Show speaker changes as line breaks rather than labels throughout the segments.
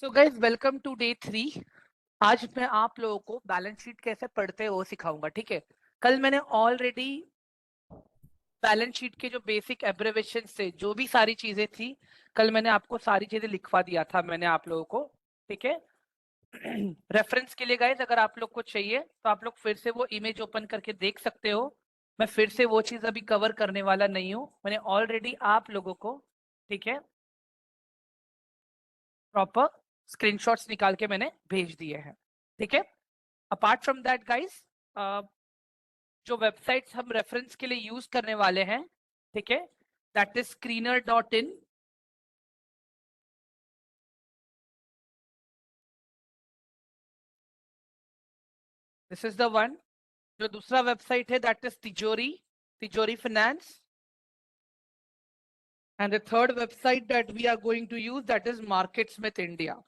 सो guys welcome today 3। आज मैं आप लोगों को बैलेंस शीट कैसे पढ़ते हैं वो सिखाऊंगा। ठीक है, कल मैंने ऑलरेडी बैलेंस शीट के जो बेसिक एब्रिवेशन से जो भी सारी चीजें थी, कल मैंने आपको सारी चीजें लिखवा दिया था मैंने आप लोगों को। ठीक है, रेफरेंस के लिए गाइज अगर आप लोग को चाहिए तो आप लोग फिर से वो इमेज ओपन करके देख सकते हो। मैं फिर से वो चीज अभी कवर करने वाला नहीं हूँ, मैंने ऑलरेडी आप लोगों को, ठीक है, प्रॉपर स्क्रीनशॉट्स निकाल के मैंने भेज दिए हैं। ठीक है, अपार्ट फ्रॉम दैट गाइस, जो वेबसाइट्स हम रेफरेंस के लिए यूज करने वाले हैं, ठीक है, that is screener.in। This is the one. जो दूसरा वेबसाइट है that is Tijori, Tijori finance. And the third website that we are going to use that is MarketSmith India.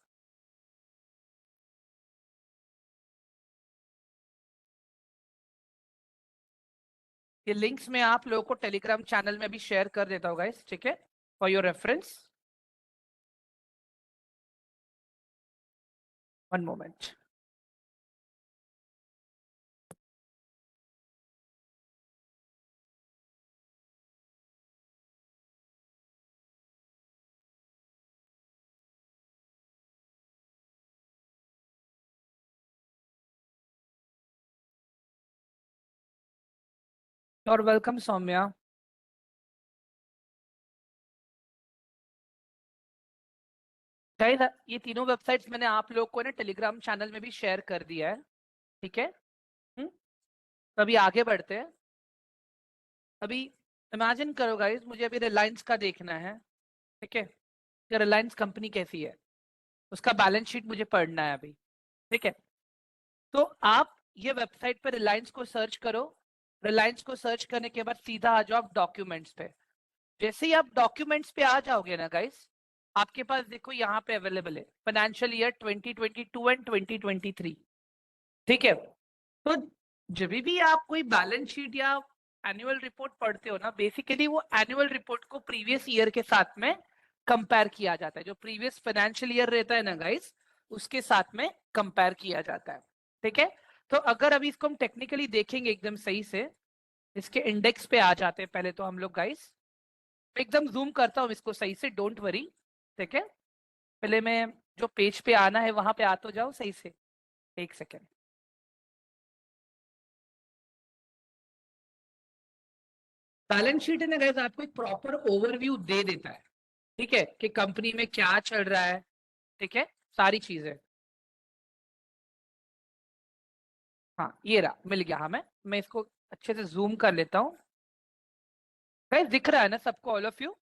ये लिंक्स मैं आप लोगों को टेलीग्राम चैनल में भी शेयर कर देता हूँ गाइस, ठीक है, for your reference. One moment. और वेलकम सौम्या। गाइस ये तीनों वेबसाइट्स मैंने आप लोग को ना टेलीग्राम चैनल में भी शेयर कर दिया है। ठीक है, हम्म, तो अभी आगे बढ़ते हैं। अभी इमेजिन करो गाइस, मुझे अभी रिलायंस का देखना है। ठीक है, कि रिलायंस कंपनी कैसी है, उसका बैलेंस शीट मुझे पढ़ना है अभी। ठीक है, तो आप ये वेबसाइट पे रिलायंस को सर्च करो। रिलायंस को सर्च करने के बाद सीधा आ जाओ आप डॉक्यूमेंट्स पे। जैसे ही आप डॉक्यूमेंट्स पे आ जाओगे ना गाइस, आपके पास देखो यहाँ पे अवेलेबल है फाइनेंशियल ईयर 2022 एंड 2023। ठीक है, तो जब भी आप कोई बैलेंस शीट या एनुअल रिपोर्ट पढ़ते हो ना, बेसिकली वो एनुअल रिपोर्ट को प्रीवियस ईयर के साथ में कंपेयर किया जाता है। जो प्रीवियस फाइनेंशियल ईयर रहता है ना गाइस, उसके साथ में कंपेयर किया जाता है। ठीक है, तो अगर अभी इसको हम टेक्निकली देखेंगे एकदम सही से, इसके इंडेक्स पे आ जाते हैं पहले तो हम लोग गाइस। एकदम जूम करता हूँ इसको सही से, डोंट वरी। ठीक है, पहले मैं जो पेज पे आना है वहां पे आ तो जाओ सही से, एक सेकेंड। बैलेंस शीट है ना गाइस, आपको एक प्रॉपर ओवरव्यू दे देता है। ठीक है, कि कंपनी में क्या चल रहा है। ठीक है, सारी चीजें। हाँ ये रहा, मिल गया हमें। मैं इसको अच्छे से जूम कर लेता हूँ। गाइस दिख रहा है ना सबको, all of you?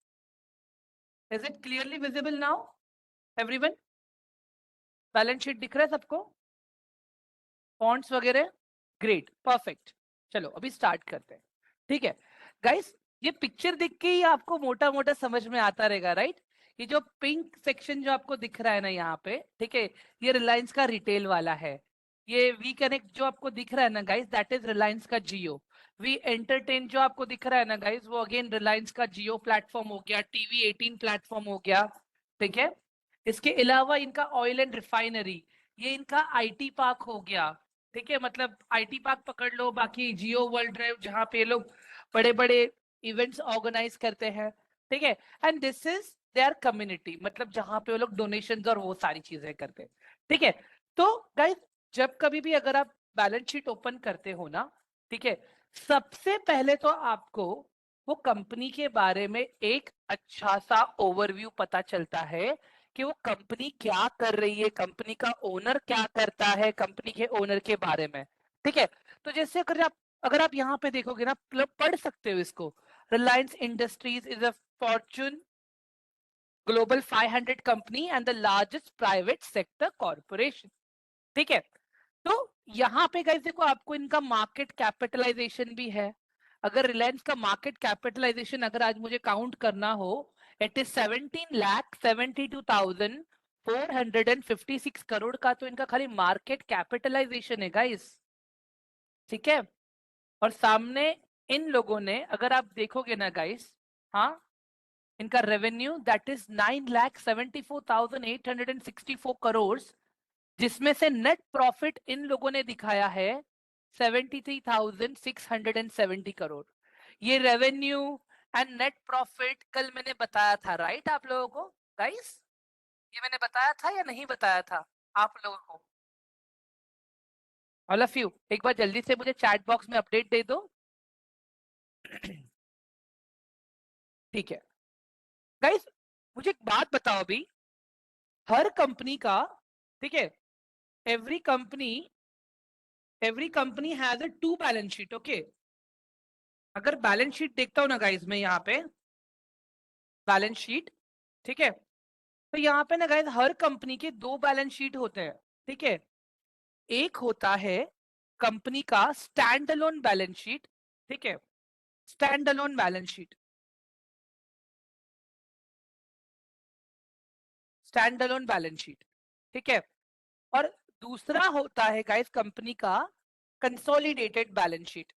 Is it clearly visible now everyone? Balance sheet दिख रहा है सबको? फॉन्ट्स वगैरह? Great, perfect. चलो अभी स्टार्ट करते हैं। ठीक है गाइस, ये पिक्चर देख के ही आपको मोटा मोटा समझ में आता रहेगा, राइट? ये जो पिंक सेक्शन जो आपको दिख रहा है ना यहाँ पे, ठीक है, ये रिलायंस का रिटेल वाला है। ये वी कनेक्ट जो आपको दिख रहा है ना गाइस, दैट इज रिलायंस का जियो। वी एंटरटेन जो आपको दिख रहा है ना गाइस, वो अगेन रिलायंस का जियो प्लेटफॉर्म हो गया, TV18 प्लेटफॉर्म हो गया। ठीक है, इसके अलावा इनका ऑयल एंड रिफाइनरी, ये इनका IT पार्क हो गया। ठीक है, मतलब IT पार्क पकड़ लो, बाकी जियो वर्ल्ड ड्राइव जहाँ पे ये लोग बड़े बड़े इवेंट्स ऑर्गेनाइज करते हैं। ठीक है, and this is their community, मतलब जहाँ पे वो लोग डोनेशंस और वो सारी चीजें करते हैं। ठीक है, तो गाइस जब कभी भी अगर आप बैलेंस शीट ओपन करते हो ना, ठीक है, सबसे पहले तो आपको वो कंपनी के बारे में एक अच्छा सा ओवरव्यू पता चलता है कि वो कंपनी क्या कर रही है, कंपनी का ओनर क्या करता है, कंपनी के ओनर के बारे में। ठीक है, तो जैसे अगर आप यहाँ पे देखोगे ना, मतलब पढ़ सकते हो इसको। Reliance industries is a Fortune global 500 company and the largest private sector corporation. ठीक है, तो यहाँ पे गाइस देखो, आपको इनका मार्केट कैपिटलाइजेशन भी है। अगर रिलायंस का मार्केट कैपिटलाइजेशन अगर आज मुझे काउंट करना हो, इट इज 17,72,456 करोड़ का, तो इनका खाली मार्केट कैपिटलाइजेशन है गाइस। ठीक है, और सामने इन लोगों ने, अगर आप देखोगे ना गाइस, हाँ, इनका रेवेन्यू दैट इज 9,74,864 करोड़, जिसमें से नेट प्रॉफिट इन लोगों ने दिखाया है 73,670 करोड़। ये रेवेन्यू एंड नेट प्रॉफिट कल मैंने बताया था, राइट आप लोगों को गाइस? ये मैंने बताया था या नहीं बताया था आप लोगों को? ऑल ऑफ यू एक बार जल्दी से मुझे चैट बॉक्स में अपडेट दे दो। ठीक है गाइस, मुझे एक बात बताओ अभी, हर कंपनी का, ठीक है, every company has a two balance sheet, okay? अगर बैलेंस शीट देखता हूं ना गाइस मैं यहाँ पे बैलेंस शीट, ठीक है, तो यहाँ पे ना गाइस हर कंपनी के दो बैलेंस शीट होते हैं, ठीक है? एक होता है कंपनी का स्टैंड अलोन बैलेंस शीट, ठीक है, stand alone balance sheet, stand alone balance sheet, ठीक है। और दूसरा होता है गाइस कंपनी का consolidated balance sheet.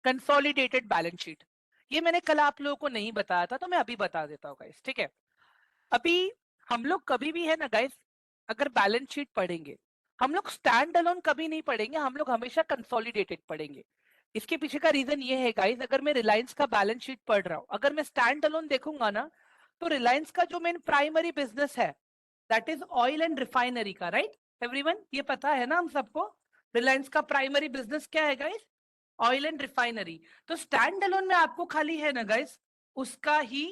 Consolidated balance sheet, ये मैंने कल आप लोगों को नहीं बताया था तो मैं अभी बता देता हूँ गाइस, ठीक है? अभी हम लोग कभी भी है ना गाइस, अगर बैलेंस शीट पढ़ेंगे, हम लोग स्टैंड अलोन कभी नहीं पढ़ेंगे, हम लोग हमेशा कंसोलिडेटेड पढ़ेंगे। इसके पीछे का रीजन ये है गाइस, अगर मैं रिलायंस का बैलेंस शीट पढ़ रहा हूँ, अगर मैं स्टैंड अलोन देखूंगा ना, तो रिलायंस का जो मेन प्राइमरी बिजनेस है that is oil and refinery का, राइट एवरीवन? ये पता है ना हम सबको, रिलायंस का प्राइमरी बिजनेस क्या है गाइस? Oil and refinery. तो स्टैंड अलोन में आपको खाली है ना गाइस उसका ही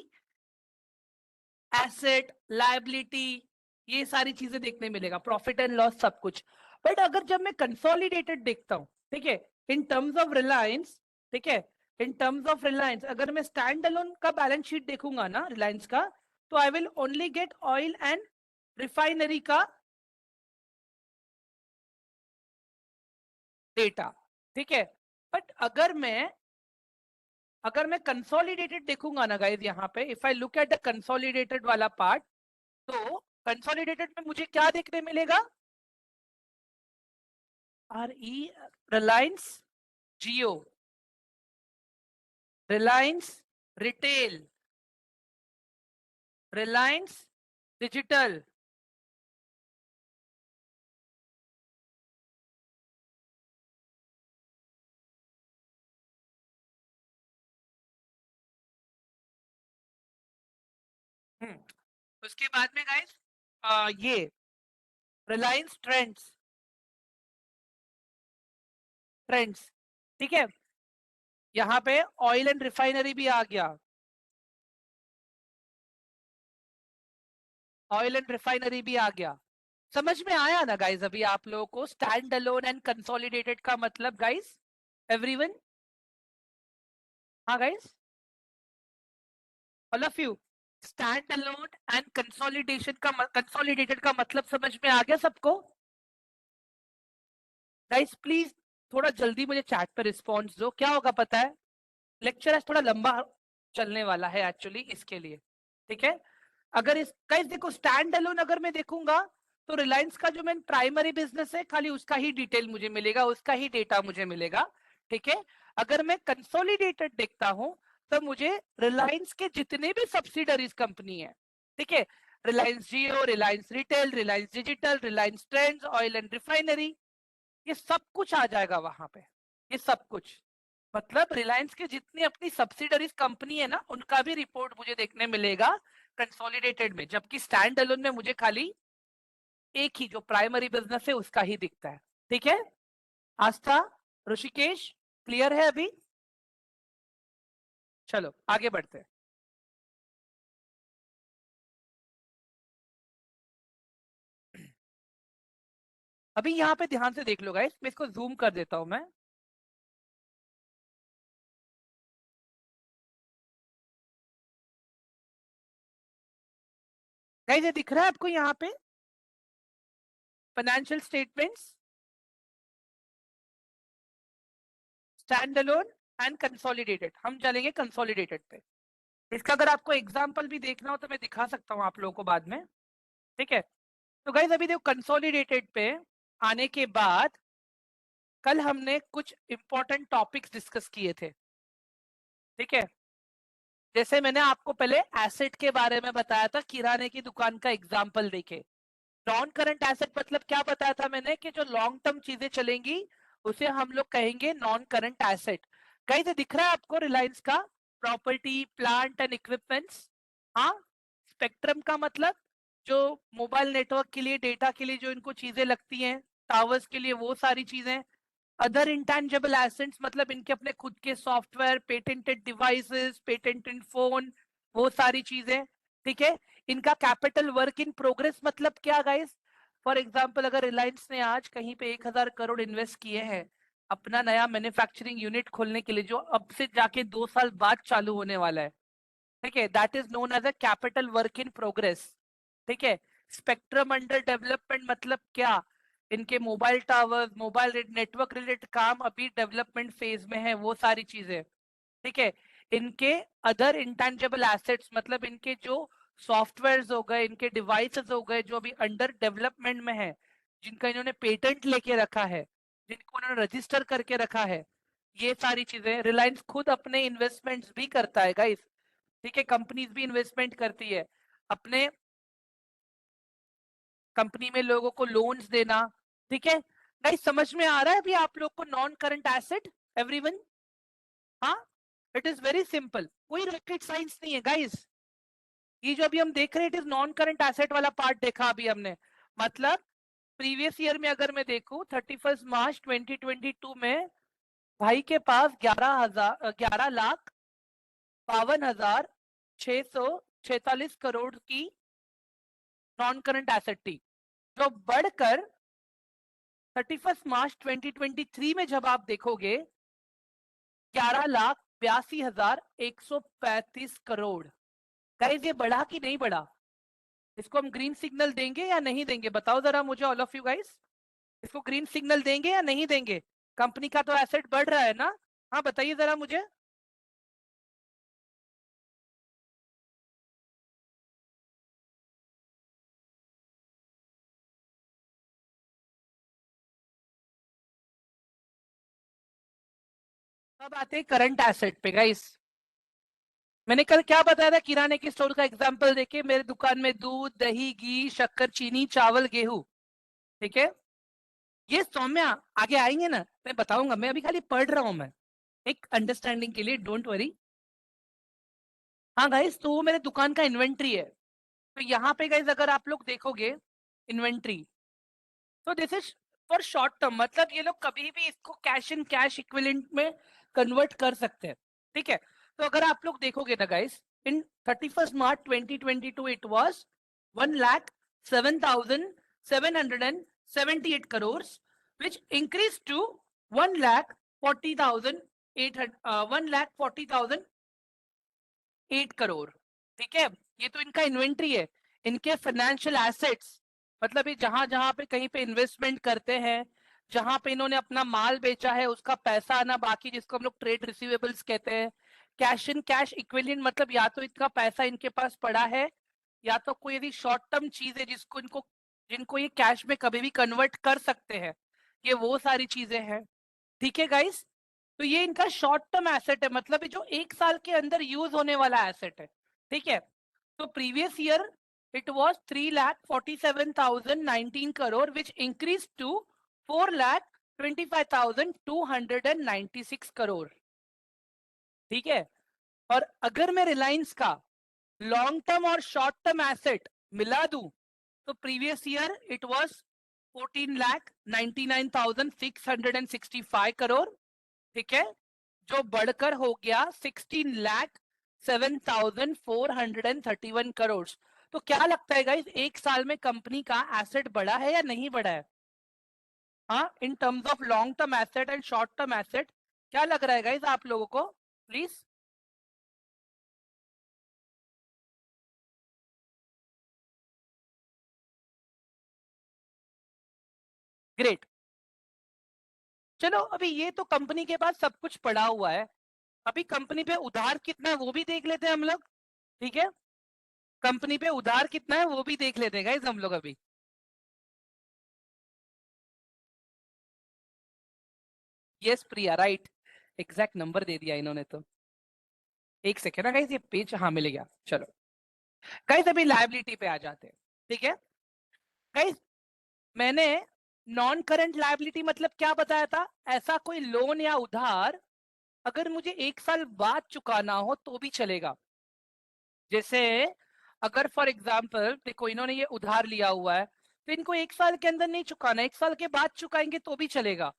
एसेट, लायबिलिटी, ये सारी चीजें देखने मिलेगा, प्रॉफिट एंड लॉस सब कुछ। बट अगर जब मैं कंसोलिडेटेड देखता हूँ, ठीक है, इन टर्म्स ऑफ रिलायंस, ठीक है, इन टर्म्स ऑफ रिलायंस अगर मैं स्टैंड अलोन का बैलेंस शीट देखूंगा ना रिलायंस का, तो I will only get oil and refinery का डेटा, ठीक है। बट अगर मैं कंसोलिडेटेड देखूंगा ना गाइस, यहाँ पे if I look at the consolidated वाला पार्ट, तो कंसोलिडेटेड में मुझे क्या देखने मिलेगा? RE, Reliance Jio, Reliance retail, Reliance digital, उसके बाद में गाइस ये रिलायंस ट्रेंड्स, ट्रेंड्स, ठीक है, यहाँ पे ऑयल एंड रिफाइनरी भी आ गया, ऑयल एंड रिफाइनरी भी आ गया। समझ में आया ना गाइस अभी आप लोगों को स्टैंड अलोन एंड कंसोलिडेटेड का मतलब गाइस? एवरीवन? हाँ guys, all of you, stand alone and consolidated का मतलब समझ में आ गया सबको? गाइस प्लीज थोड़ा जल्दी मुझे चैट पे रिस्पॉन्स दो, क्या होगा पता है, लेक्चर आज थोड़ा लंबा चलने वाला है एक्चुअली इसके लिए, ठीक है? अगर इस गाइस देखो स्टैंड अलोन अगर मैं देखूंगा, तो रिलायंस का जो मेन प्राइमरी बिजनेस है खाली उसका ही डिटेल मुझे मिलेगा, उसका ही डेटा मुझे मिलेगा, ठीक है? अगर मैं कंसोलिडेटेड देखता हूं, तो मुझे रिलायंस के जितने भी सब्सिडरीज कंपनी है, ठीक है, Reliance Jio, Reliance retail, Reliance digital, Reliance trends, oil and refinery, ये सब कुछ आ जाएगा वहां पे, ये सब कुछ। मतलब रिलायंस के जितनी अपनी सब्सिडरीज कंपनी है ना, उनका भी रिपोर्ट मुझे देखने मिलेगा कंसोलिडेटेड में, जबकि स्टैंड अलोन में मुझे खाली एक ही जो प्राइमरी बिजनेस है उसका ही दिखता है, ठीक है? आस्था, ऋषिकेश, क्लियर है अभी? चलो आगे बढ़ते हैं। अभी यहाँ पे ध्यान से देख लो गाइस, मैं इसको जूम कर देता हूं मैं। गाइस ये दिख रहा है आपको यहाँ पे financial statements, stand alone and consolidated, हम चलेंगे कंसोलिडेटेड पे। इसका अगर आपको एग्जाम्पल भी देखना हो तो मैं दिखा सकता हूँ आप लोगों को बाद में, ठीक है? तो गाइस अभी देखो कंसोलिडेटेड पे आने के बाद कल हमने कुछ इंपॉर्टेंट टॉपिक्स डिस्कस किए थे, ठीक है। जैसे मैंने आपको पहले एसेट के बारे में बताया था, किराने की दुकान का एग्जाम्पल देके। नॉन करंट एसेट मतलब क्या बताया था मैंने, कि जो लॉन्ग टर्म चीजें चलेंगी उसे हम लोग कहेंगे नॉन करंट एसेट। कहीं से दिख रहा है आपको रिलायंस का? Property, plant and equipments. हाँ, स्पेक्ट्रम का मतलब जो मोबाइल नेटवर्क के लिए, डेटा के लिए जो इनको चीजें लगती हैं, टावर्स के लिए, वो सारी चीजें। अदर इंटेंजिबल एसेट्स मतलब इनके अपने खुद के software, patented devices, patented phone, वो सारी चीजें, ठीक है। इनका कैपिटल वर्क इन प्रोग्रेस मतलब क्या गाइस? फॉर एग्जांपल अगर रिलायंस ने आज कहीं पे 1,000 करोड़ इन्वेस्ट किए हैं अपना नया मैन्युफैक्चरिंग यूनिट खोलने के लिए, जो अब से जाके 2 साल बाद चालू होने वाला है, ठीक है, that is known as a capital work in progress, ठीक है। स्पेक्ट्रम अंडर डेवलपमेंट मतलब क्या? इनके mobile towers, mobile network related काम अभी डेवलपमेंट फेज में है, वो सारी चीजें, ठीक है। इनके अदर इंटेंजिबल एसेट्स मतलब इनके जो सॉफ्टवेयर्स हो गए, इनके डिवाइसेस हो गए जो अभी अंडर डेवलपमेंट में है, जिनका इन्होंने पेटेंट लेके रखा है, जिनको उन्होंने रजिस्टर करके रखा है, ये सारी चीजें। रिलायंस खुद अपने इन्वेस्टमेंट्स भी करता है गाइस, ठीक है। कंपनीज भी इन्वेस्टमेंट करती है, अपने कंपनी में लोगों को लोन्स देना, ठीक है। गाइस समझ में आ रहा है अभी आप लोग को नॉन करंट एसेट? एवरीवन? हाँ, इट इज वेरी सिंपल, कोई रॉकेट साइंस नहीं है गाइस। ये जो अभी हम देख रहे हैं, it is non current asset वाला पार्ट देखा अभी हमने। मतलब प्रीवियस ईयर में अगर मैं देखूं 31 मार्च 2022 में भाई के पास 11,52,646 करोड़ की नॉन करंट एसेट थी, जो बढ़कर 31 मार्च 2023 में जब आप देखोगे 11,82,135 करोड़। गाइस ये बढ़ा कि नहीं बढ़ा? इसको हम ग्रीन सिग्नल देंगे या नहीं देंगे? बताओ जरा मुझे, ऑल ऑफ यू गाइस। इसको ग्रीन सिग्नल देंगे या नहीं देंगे? कंपनी का तो एसेट बढ़ रहा है ना? हाँ बताइए जरा मुझे। अब आते हैं करंट एसेट पे गाइस। मैंने कल क्या बताया था किराने की स्टोर का एग्जांपल देके? मेरे दुकान में दूध, दही, घी, शक्कर, चीनी, चावल, गेहूं, ठीक है। ये सौम्या आगे आएंगे ना, मैं बताऊंगा, मैं अभी खाली पढ़ रहा हूं मैं, एक अंडरस्टैंडिंग के लिए, डोंट वरी। हाँ गाइस, तो वो मेरे दुकान का इन्वेंट्री है। तो यहाँ पे गाइस अगर आप लोग देखोगे इन्वेंट्री, तो this is for short term, मतलब ये लोग कभी भी इसको कैश इन कैश इक्विवेलेंट में कन्वर्ट कर सकते हैं, ठीक है। तो अगर आप लोग देखोगे ना guys, in 31 March 2022 it was 1,07,778 crore, which increased to 1,40,800 1,40,008 crore, ठीक है। ये तो इनका इन्वेंट्री है। इनके फाइनेंशियल एसेट्स मतलब ये जहां जहां पे कहीं पे इन्वेस्टमेंट करते हैं, जहां पे इन्होंने अपना माल बेचा है उसका पैसा आना बाकी, जिसको हम लोग ट्रेड रिसीवेबल्स कहते हैं। कैश इन कैश इक्विवेलेंट मतलब या तो इनका पैसा इनके पास पड़ा है, या तो कोई यदि शॉर्ट टर्म चीज है जिसको इनको, जिनको ये कैश में कभी भी कन्वर्ट कर सकते हैं, ये वो सारी चीजें हैं, ठीक है गाइस। तो ये इनका शॉर्ट टर्म एसेट है, मतलब ये जो 1 साल के अंदर यूज होने वाला एसेट है, ठीक है। तो previous year it was 3,47,019 crore, which increased to 4,25,296 crore, ठीक है। और अगर मैं रिलायंस का लॉन्ग टर्म और शॉर्ट टर्म एसेट मिला दूं, तो previous year it was 14,99,665 crore, ठीक है, जो बढ़कर हो गया 16,07,431 करोड़। तो क्या लगता है गाइस, 1 साल में कंपनी का एसेट बढ़ा है या नहीं बढ़ा है? हाँ, इन terms of long term asset and short term asset, क्या लग रहा है गाइस आप लोगों को? प्लीज। ग्रेट। चलो अभी ये तो कंपनी के पास सब कुछ पड़ा हुआ है, अभी कंपनी पे उधार कितना है वो भी देख लेते हैं हम लोग, ठीक है। कंपनी पे उधार कितना है वो भी देख लेते हैं गाइस हम लोग अभी। यस प्रिया, राइट, एग्जैक्ट नंबर दे दिया इन्होंने तो। एक सेकेंड ना गाइस, ये पेज हाँ मिल गया। चलो गाइस अभी लायबिलिटी पे आ जाते हैं, ठीक है गाइस। मैंने नॉन करंट लायबिलिटी मतलब क्या बताया था? ऐसा कोई लोन या उधार अगर मुझे 1 साल बाद चुकाना हो तो भी चलेगा। जैसे अगर फॉर एग्जाम्पल देखो इन्होंने ये उधार लिया हुआ है, तो इनको 1 साल के अंदर नहीं चुकाना, 1 साल के बाद चुकाएंगे तो भी चलेगा।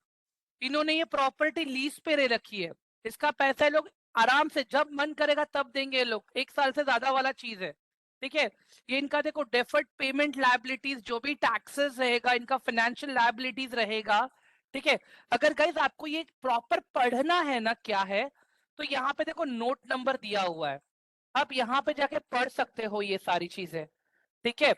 इन्होंने ये प्रॉपर्टी लीज पे ले रखी है, इसका पैसा ये लोग आराम से जब मन करेगा तब देंगे ये लोग, 1 साल से ज्यादा वाला चीज है, ठीक है। ये इनका देखो डेफर्ड पेमेंट लायबिलिटीज, जो भी टैक्सेस रहेगा, इनका फाइनेंशियल लायबिलिटीज रहेगा, ठीक है। अगर गाइज आपको ये प्रॉपर पढ़ना है ना क्या है, तो यहाँ पे देखो नोट नंबर दिया हुआ है, आप यहाँ पे जाके पढ़ सकते हो ये सारी चीजें, ठीक है।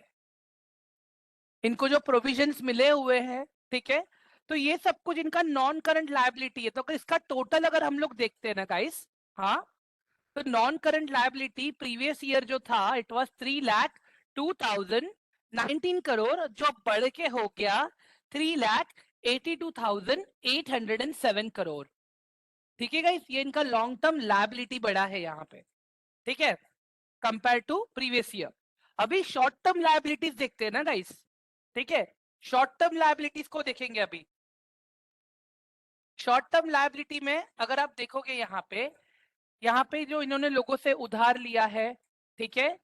इनको जो प्रोविजंस मिले हुए हैं, ठीक है, तो ये सब कुछ इनका नॉन करंट लायबिलिटी है। तो अगर इसका टोटल अगर हम लोग देखते हैं ना गाइस, हाँ, तो non current liability previous year जो था इट वाज 3,02,019 करोड़, जो बढ़ के हो गया 3,82,807 करोड़, ठीक है गाइस। ये इनका लॉन्ग टर्म लायबिलिटी बढ़ा है यहाँ पे, ठीक है, कंपेयर टू प्रीवियस ईयर। अभी शॉर्ट टर्म लायबिलिटीज देखते हैं ना गाइस, ठीक है। शॉर्ट टर्म लायबिलिटीज को देखेंगे अभी। शॉर्ट टर्म लायबिलिटी में अगर आप देखोगे यहाँ पे जो इन्होंने लोगों से उधार लिया है, ठीक है,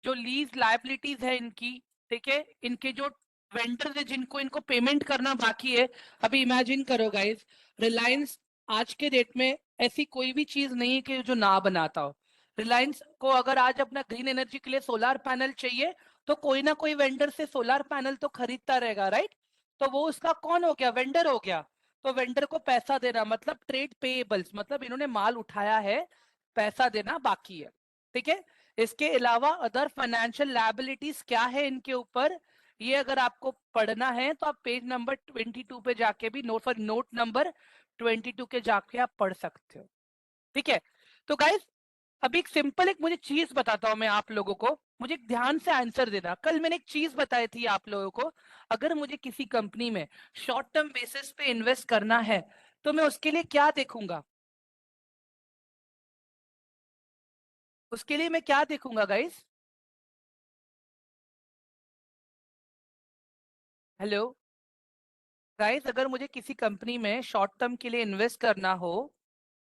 जो लीज लायबिलिटीज है इनकी, ठीक है, इनके जो वेंडर्स है जिनको इनको पेमेंट करना बाकी है। अभी इमेजिन करो गाइस, रिलायंस आज के डेट में ऐसी कोई भी चीज नहीं है कि जो ना बनाता हो। रिलायंस को अगर आज अपना ग्रीन एनर्जी के लिए सोलर पैनल चाहिए, तो कोई ना कोई वेंडर से सोलर पैनल तो खरीदता रहेगा, राइट। तो वो उसका कौन हो गया? वेंडर हो गया। तो वेंडर को पैसा देना मतलब ट्रेड पेएबल्स, मतलब इन्होंने माल उठाया है, पैसा देना बाकी है, ठीक है। इसके अलावा अदर फाइनेंशियल लायबिलिटीज क्या है इनके ऊपर, ये अगर आपको पढ़ना है तो आप पेज नंबर 22 पे जाके भी नोट नंबर 22 के जाके आप पढ़ सकते हो, ठीक है। तो गाइस अभी एक सिंपल एक मुझे चीज बताता हूं मैं आप लोगों को, मुझे ध्यान से आंसर देना। कल मैंने एक चीज बताई थी आप लोगों को, अगर मुझे किसी कंपनी में शॉर्ट टर्म बेसिस पे इन्वेस्ट करना है तो मैं उसके लिए क्या देखूंगा? उसके लिए मैं क्या देखूंगा गाइस? हेलो गाइस, अगर मुझे किसी कंपनी में शॉर्ट टर्म के लिए इन्वेस्ट करना हो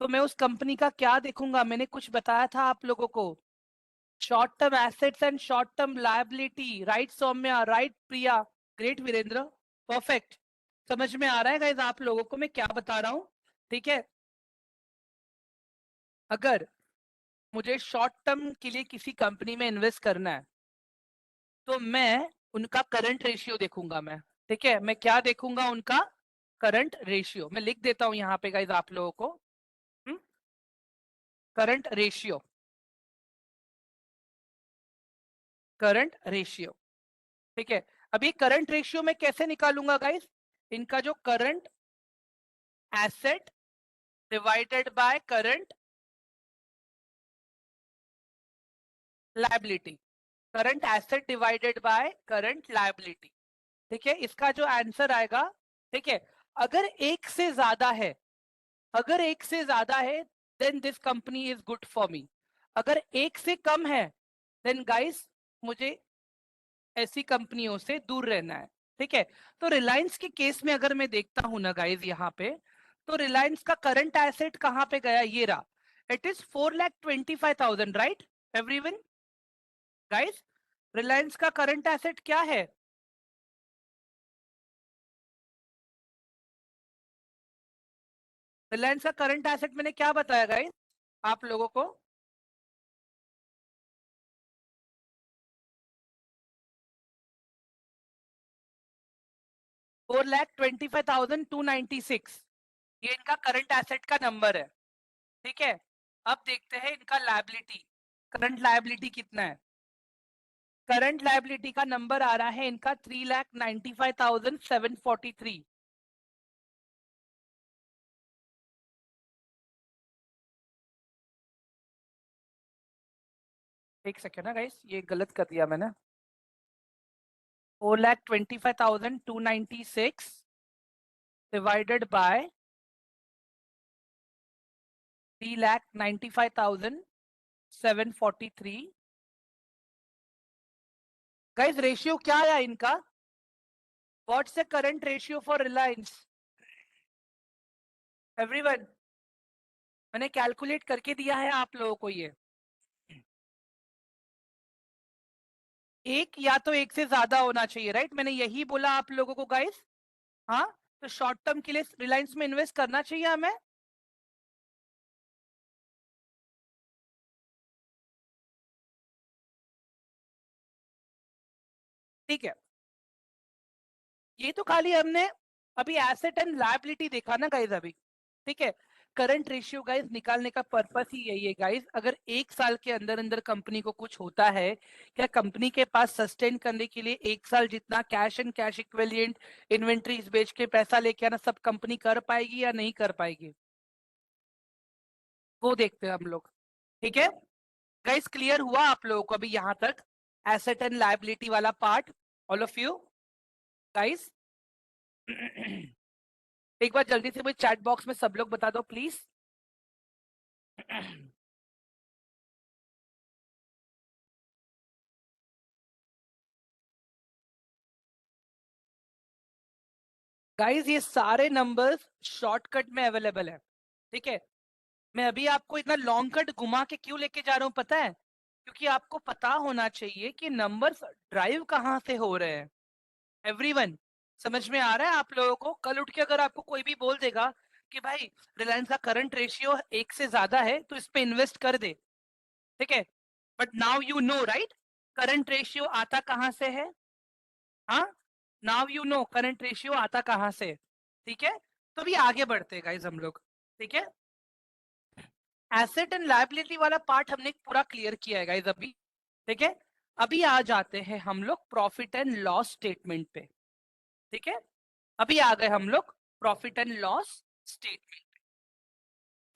तो मैं उस कंपनी का क्या देखूंगा? मैंने कुछ बताया था आप लोगों को, short term assets and short term liability, right Saumya, right Priya, great Virendra, perfect. समझ में आ रहा है गाइस आप लोगों को मैं क्या बता रहा हूँ, ठीक है। अगर मुझे शॉर्ट टर्म के लिए किसी कंपनी में इन्वेस्ट करना है तो मैं उनका करंट रेशियो देखूंगा मैं, ठीक है। मैं क्या देखूंगा? उनका करंट रेशियो। मैं लिख देता हूं यहाँ पे गाइस आप लोगों को, करंट रेशियो, करंट रेशियो, ठीक है। अभी करंट रेशियो में कैसे निकालूंगा गाइस? इनका जो current asset divided by current liability, current asset divided by current liability, ठीक है। इसका जो आंसर आएगा, ठीक है, अगर एक से ज्यादा है, अगर एक से ज्यादा है then this company is good for me. अगर एक से कम है देन गाइस मुझे ऐसी कंपनियों से दूर रहना है, ठीक है। तो रिलायंस के केस में अगर मैं देखता हूं ना गाइस यहाँ पे, तो रिलायंस का करंट एसेट कहाँ पे गया? ये रहा, it is 4,25,000, right everyone. Guys Reliance का करंट एसेट क्या है? रिलायंस का करंट एसेट मैंने क्या बताया गाइस आप लोगों को? 4,25,296, ये इनका करंट एसेट का नंबर है, ठीक है। अब देखते हैं इनका लायबिलिटी, करंट लायबिलिटी कितना है? करंट लायबिलिटी का नंबर आ रहा है इनका 3,95,743। एक सेकेंड ना गाइस, ये गलत कर दिया मैंने। 4,25,296 डिवाइडेड बाय 3,95,743। गाइस रेशियो क्या आया इनका? What's the current ratio for Reliance? Everyone, मैंने कैलकुलेट करके दिया है आप लोगों को ये। एक या तो एक से ज्यादा होना चाहिए, राइट? मैंने यही बोला आप लोगों को गाइस। हाँ, तो शॉर्ट टर्म के लिए रिलायंस में इन्वेस्ट करना चाहिए हमें। ठीक है, ये तो खाली हमने अभी एसेट एंड लायबिलिटी देखा ना गाइस अभी। ठीक है, करंट रेशियो गाइस निकालने का पर्पस ही यही है गाइस। अगर एक साल के अंदर अंदर कंपनी को कुछ होता है, क्या कंपनी के पास सस्टेन करने के लिए एक साल जितना cash and cash equivalent inventories बेच के पैसा लेके आना सब कंपनी कर पाएगी या नहीं कर पाएगी, वो देखते हैं हम लोग। ठीक है गाइस, क्लियर हुआ आप लोगों को अभी यहां तक एसेट एंड लायबिलिटी वाला part? All of you guys. एक बार जल्दी से मुझे चैट बॉक्स में सब लोग बता दो प्लीज। गाइस ये सारे नंबर्स शॉर्टकट में अवेलेबल है। ठीक है, मैं अभी आपको इतना लॉन्ग कट घुमा के क्यों लेके जा रहा हूं पता है? क्योंकि आपको पता होना चाहिए कि नंबर्स ड्राइव कहां से हो रहे हैं। एवरीवन, समझ में आ रहा है आप लोगों को? कल उठ के अगर आपको कोई भी बोल देगा कि भाई रिलायंस का करंट रेशियो एक से ज्यादा है तो इस पे इन्वेस्ट कर दे, ठीक है, but now you know right current ratio आता कहां से है। हाँ, now you know current ratio आता कहां से। ठीक है, तो भी आगे बढ़ते हैं गाइस हम लोग। ठीक है, एसेट एंड लायबिलिटी वाला पार्ट हमने पूरा क्लियर किया है गाइस अभी। ठीक है, अभी आ जाते हैं हम लोग प्रॉफिट एंड लॉस स्टेटमेंट पे। ठीक है, अभी आ गए हम लोग प्रॉफिट एंड लॉस स्टेटमेंट।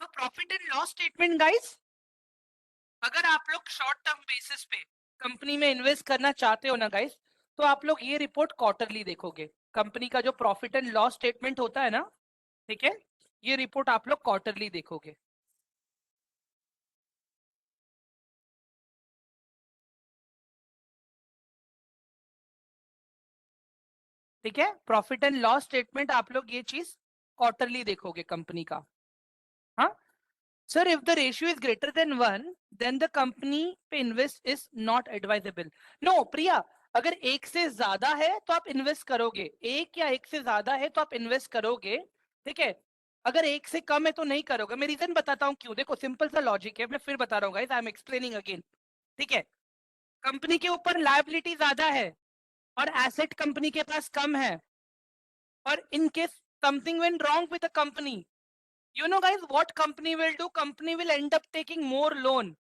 तो profit and loss statement guys, अगर आप लोग शॉर्ट टर्म बेसिस पे कंपनी में इन्वेस्ट करना चाहते हो ना गाइस, तो आप लोग ये रिपोर्ट क्वार्टरली देखोगे। कंपनी का जो प्रॉफिट एंड लॉस स्टेटमेंट होता है ना, ठीक है, ये रिपोर्ट आप लोग क्वार्टरली देखोगे। ठीक है, प्रॉफिट एंड लॉस स्टेटमेंट आप लोग ये चीज क्वार्टरली देखोगे कंपनी का। हाँ sir, if the ratio is greater than 1 then the company पे invest is not advisable. No Priya, अगर एक से ज्यादा है तो आप इन्वेस्ट करोगे, एक या एक से ज्यादा है तो आप इन्वेस्ट करोगे। ठीक है, अगर एक से कम है तो नहीं करोगे। मैं रीजन बताता हूँ क्यों। देखो सिंपल सा लॉजिक है, मैं फिर बता रहा हूँ guys, I am explaining again. ठीक है, कंपनी के ऊपर लायबिलिटी ज्यादा है और एसेट कंपनी के पास कम है, और in case something went wrong with the company, you know guys what company will do? Company will end up taking more loan.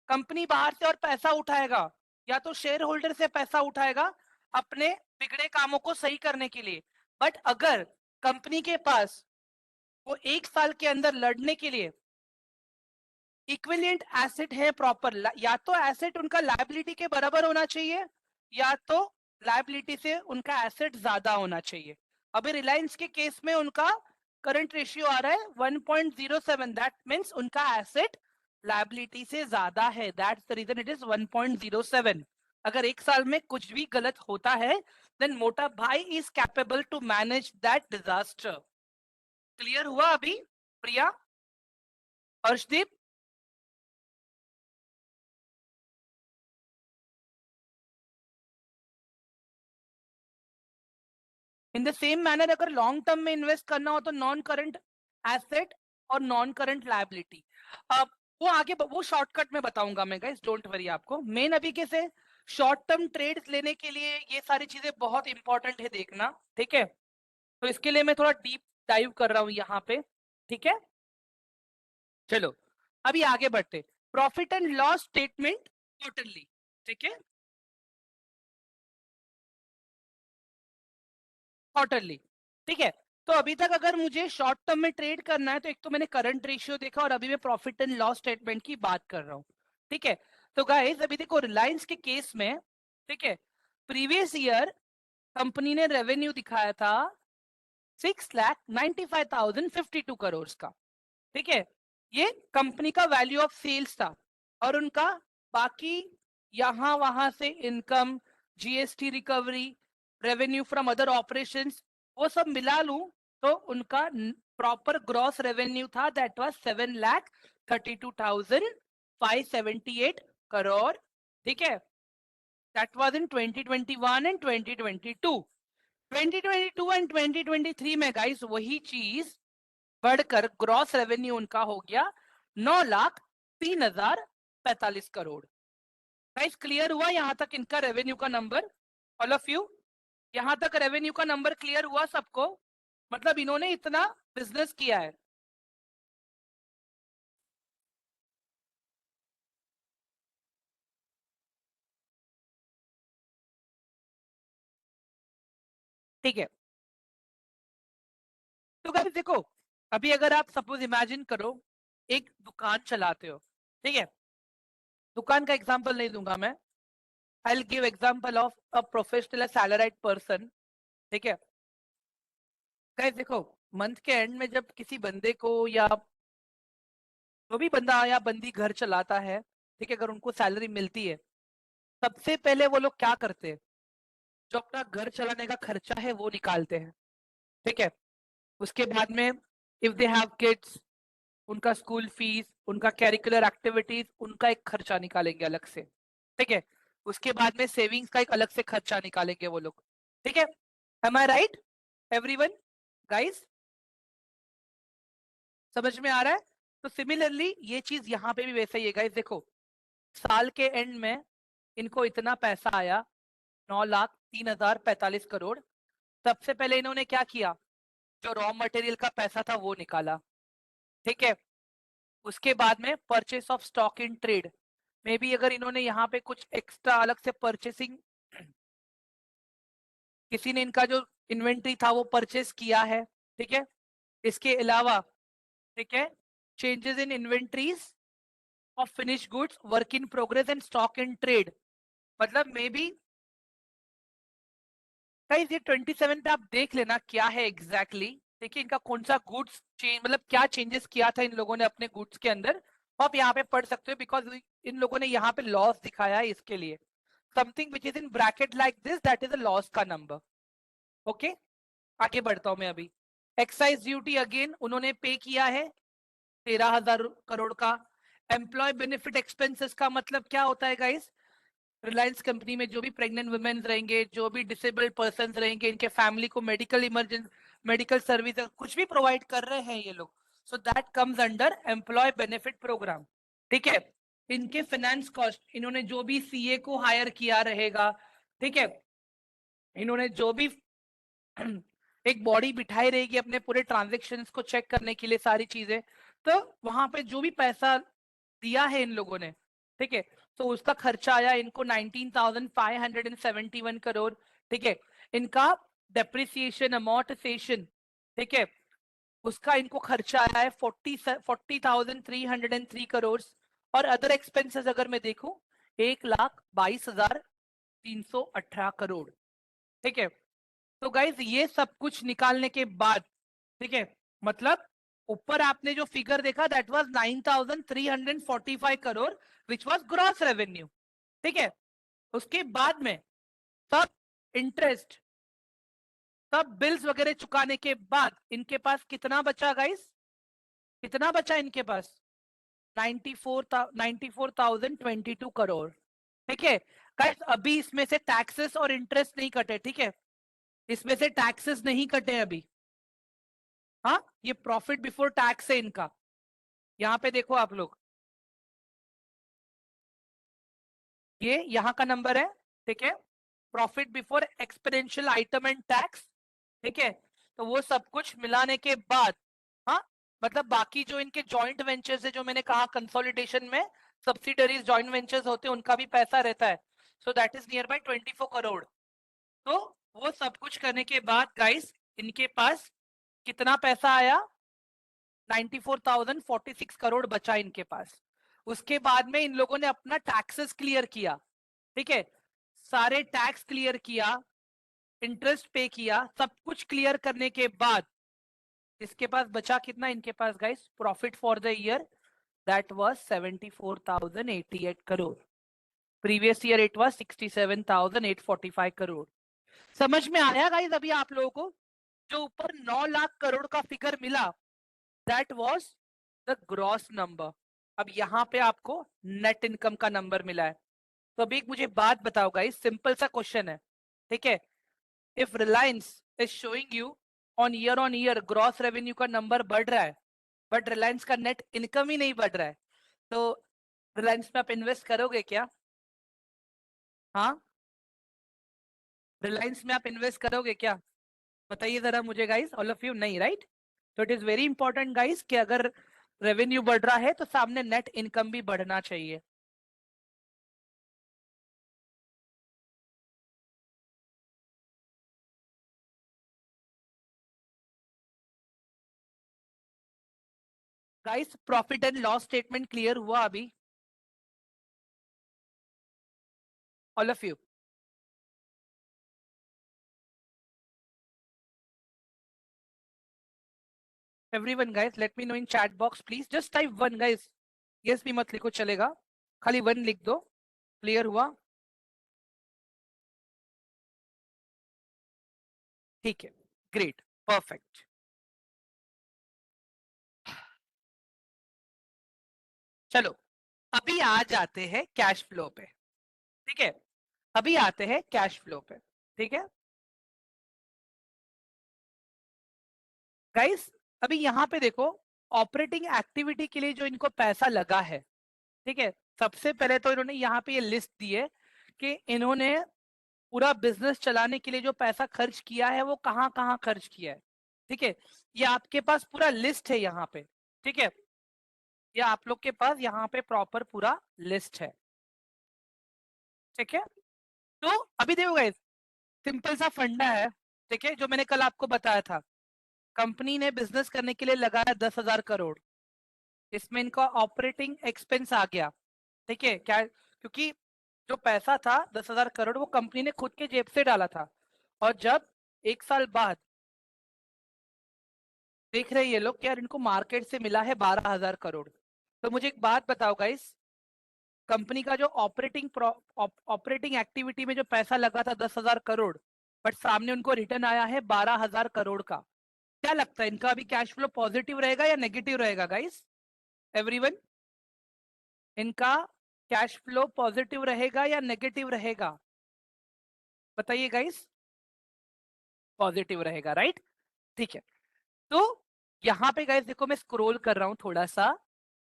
Company बाहर से और पैसा उठाएगा, या तो शेयर होल्डर से पैसा उठाएगा अपने बिगड़े कामों को सही करने के लिए। बट अगर कंपनी के पास वो एक साल के अंदर लड़ने के लिए इक्विवेलेंट एसेट है प्रॉपर, या तो एसेट उनका लायबिलिटी के बराबर होना चाहिए या तो लायबिलिटी से उनका एसेट ज्यादा होना चाहिए। अभी रिलायंस के केस में उनका करंट रेशियो आ रहा है 1.07, दैट मींस उनका एसेट लायबिलिटी से ज्यादा है, that's the reason it is 1.07। अगर एक साल में कुछ भी गलत होता है देन मोटा भाई is capable to manage that disaster. Clear हुआ अभी Priya, Arshdeep? In the same manner अगर लॉन्ग टर्म में इन्वेस्ट करना हो तो नॉन करंट एसेट और नॉन करंट लायबिलिटी, अब वो आगे वो शॉर्टकट में बताऊंगा मैं गाइस, डोंट वरी। आपको मेन अभी कैसे शॉर्ट टर्म ट्रेड्स लेने के लिए ये सारी चीजें बहुत इंपॉर्टेंट है देखना। ठीक है, तो इसके लिए मैं थोड़ा डीप डाइव कर रहा हूं यहाँ पे। ठीक है, चलो अभी आगे बढ़ते। Profit and loss statement quarterly. ठीक है, क्वार्टरली। ठीक है, तो अभी तक अगर मुझे शॉर्ट टर्म में ट्रेड करना है तो एक तो मैंने करंट रेशियो देखा और अभी मैं प्रॉफिट एंड लॉस स्टेटमेंट की बात कर रहा हूँ। ठीक है, तो गाइस अभी देखो रिलायंस के केस में, ठीक है, प्रीवियस ईयर कंपनी ने रेवेन्यू दिखाया था 6,95,052 करोड़ का। ठीक है, ये कंपनी का वैल्यू ऑफ सेल्स था, और उनका बाकी यहां वहां से income, GST recovery, revenue from other operations, वो सब मिला लूं तो उनका प्रॉपर ग्रॉस रेवेन्यू था, दैट वाज 7,32,578 करोड़। ठीक है, that was in 2021 and 2022। 2022 and 2023 में गाइस वही चीज बढ़कर ग्रॉस रेवेन्यू उनका हो गया 9,03,045 करोड़। गाइस क्लियर हुआ यहां तक इनका रेवेन्यू का नंबर? ऑल ऑफ यू, यहां तक रेवेन्यू का नंबर क्लियर हुआ सबको? मतलब इन्होंने इतना बिजनेस किया है। ठीक है, तो गाइस देखो, अभी अगर आप सपोज इमेजिन करो एक दुकान चलाते हो, ठीक है, दुकान का एग्जांपल नहीं दूंगा मैं, I will give example of a professional salaried person. ठीक है गाइस, देखो मंथ के एंड में जब किसी बंदे को या जो भी बंदा या बंदी घर चलाता है, ठीक है, अगर उनको सैलरी मिलती है, सबसे पहले वो लोग क्या करते हैं? जो अपना घर चलाने का खर्चा है वो निकालते हैं। ठीक है, उसके बाद में इफ दे हैव किड्स, उनका स्कूल फीस, उनका करिकुलर एक्टिविटीज, उनका एक खर्चा निकालेंगे अलग से। ठीक है, उसके बाद में सेविंग्स का एक अलग से खर्चा निकालेंगे वो लोग। ठीक है, एम आई राइट एवरीवन? गाइस समझ में आ रहा है? तो सिमिलरली ये चीज यहाँ पे भी वैसे ही है गाइस। देखो साल के एंड में इनको इतना पैसा आया, 9,03,045 करोड़। सबसे पहले इन्होंने क्या किया? जो रॉ मटेरियल का पैसा था वो निकाला। ठीक है, उसके बाद में purchase of stock in trade में भी अगर इन्होंने यहाँ पे कुछ एक्स्ट्रा अलग से परचेसिंग, किसी ने इनका जो इन्वेंट्री था वो परचेस किया है। ठीक है, इसके अलावा ठीक है, changes in inventories of finish goods, work in progress and stock in trade, मतलब मे बी गाइस ये 27 पे आप देख लेना क्या है एग्जैक्टली exactly। देखिए इनका कौन सा गुड्स चेंज, मतलब क्या चेंजेस किया था इन लोगों ने अपने गुड्स के अंदर, आप यहाँ पे पढ़ सकते हो, बिकॉज इन लोगों ने यहाँ पे लॉस दिखाया है इसके लिए। Something which is in bracket like this, that is a loss का नंबर। ओके, आगे बढ़ता हूं मैं अभी। एक्साइज ड्यूटी अगेन उन्होंने पे किया है 13,000 करोड़ का। एम्प्लॉय बेनिफिट एक्सपेंसेस का मतलब क्या होता है गाइस? रिलायंस कंपनी में जो भी प्रेग्नेंट वुमेन रहेंगे, जो भी डिसेबल्ड पर्सन रहेंगे, इनके फैमिली को मेडिकल इमरजेंसी, मेडिकल सर्विस कुछ भी प्रोवाइड कर रहे हैं ये लोग, so that comes under employee benefit program. ठीक है, इनके फाइनेंस कॉस्ट, इन्होंने जो भी सीए को हायर किया रहेगा, ठीक है, इन्होंने जो भी एक बॉडी बिठाई रहेगी अपने पूरे ट्रांजेक्शन्स को चेक करने के लिए सारी चीजें, तो वहां पे जो भी पैसा दिया है इन लोगों ने, ठीक है, तो उसका खर्चा आया इनको 19,571 करोड़। ठीक है, इनका डेप्रिसिएशन अमोर्टाइजेशन, ठीक है, उसका इनको खर्चा आया है 40,303 करोड़। और अदर एक्सपेंसेस अगर मैं देखूं 1,22,318 करोड़। ठीक है, तो गाइज ये सब कुछ निकालने के बाद, ठीक है, मतलब ऊपर आपने जो फिगर देखा that was 9,345 crore which was gross revenue. ठीक है, उसके बाद में सब इंटरेस्ट, सब बिल्स वगैरह चुकाने के बाद इनके पास कितना बचा गाइस? कितना बचा इनके पास? 94,022 करोड़। ठीक है गाइस, अभी इसमें से टैक्सेस और इंटरेस्ट नहीं कटे। ठीक है, इसमें से टैक्सेस नहीं कटे अभी। हाँ, ये प्रॉफिट बिफोर टैक्स है इनका। यहाँ पे देखो आप लोग, ये यहाँ का नंबर है। ठीक है, profit before exceptional item and tax. ठीक है, तो वो सब कुछ मिलाने के बाद, हाँ, मतलब बाकी जो इनके जॉइंट वेंचर्स है, जो मैंने कहा कंसोलिडेशन में सब्सिडरीज जॉइंट वेंचर्स होते हैं, उनका भी पैसा रहता है, so that is near by 24 crore. तो वो सब कुछ करने के बाद गाइस इनके पास कितना पैसा आया? 94,046 करोड़ बचा इनके पास। उसके बाद में इन लोगों ने अपना टैक्सेस क्लियर किया। ठीक है, सारे टैक्स क्लियर किया, इंटरेस्ट पे किया, सब कुछ क्लियर करने के बाद इसके पास बचा कितना, इनके पास guys profit for the year that was 74,088 crore. Previous year it was 67,845 crore. समझ में आया गाइस अभी आप लोगों को? जो ऊपर 9 लाख करोड़ का फिगर मिला that was the gross number. अब यहाँ पे आपको नेट इनकम का नंबर मिला है। तो अभी एक मुझे बात बताओ गाइस, सिंपल सा क्वेश्चन है, ठीक है। If Reliance is showing you on year gross revenue का नंबर बढ़ रहा है, बट रिलायंस का नेट इनकम ही नहीं बढ़ रहा है, तो रिलायंस में आप इन्वेस्ट करोगे क्या? हाँ, रिलायंस में आप इन्वेस्ट करोगे क्या? बताइए जरा मुझे गाइस, ऑल ऑफ यू। नहीं, राइट? तो it is very important guys कि अगर रेवेन्यू बढ़ रहा है तो सामने नेट इनकम भी बढ़ना चाहिए। Guys profit and loss statement clear हुआ अभी? All of you, everyone guys, let me know in chat box please, just type one guys. Yes भी मत लिखो, चलेगा, खाली वन लिख दो। क्लियर हुआ? ठीक है, ग्रेट, परफेक्ट। चलो अभी आ जाते हैं कैश फ्लो पे, ठीक है। अभी आते हैं कैश फ्लो पे, ठीक है गाइस। अभी यहाँ पे देखो, ऑपरेटिंग एक्टिविटी के लिए जो इनको पैसा लगा है, ठीक है। सबसे पहले तो इन्होंने यहाँ पे ये लिस्ट दी है कि इन्होंने पूरा बिजनेस चलाने के लिए जो पैसा खर्च किया है वो कहाँ कहाँ खर्च किया है, ठीक है। ये आपके पास पूरा लिस्ट है यहाँ पे, ठीक है। ये आप लोग के पास यहाँ पे प्रॉपर पूरा लिस्ट है, ठीक है। तो अभी देखो गाइस, सिंपल सा फंडा है, ठीक है, जो मैंने कल आपको बताया था। कंपनी ने बिजनेस करने के लिए लगाया 10,000 करोड़, इसमें इनका ऑपरेटिंग एक्सपेंस आ गया, ठीक है क्या, क्योंकि जो पैसा था 10,000 करोड़ वो कंपनी ने खुद के जेब से डाला था। और जब एक साल बाद देख रहे हैं ये लोग कि यार इनको मार्केट से मिला है 12,000 करोड़, तो मुझे एक बात बताओ गाइस, कंपनी का जो ऑपरेटिंग एक्टिविटी में जो पैसा लगा था 10,000 करोड़, बट सामने उनको रिटर्न आया है 12,000 करोड़ का। क्या लगता है इनका अभी कैश फ्लो पॉजिटिव रहेगा या नेगेटिव रहेगा गाइस? एवरीवन, इनका कैश फ्लो पॉजिटिव रहेगा या नेगेटिव रहेगा? बताइए गाइस। पॉजिटिव रहेगा, राइट? ठीक है। तो यहाँ पे गाइस देखो, मैं स्क्रॉल कर रहा हूँ थोड़ा सा,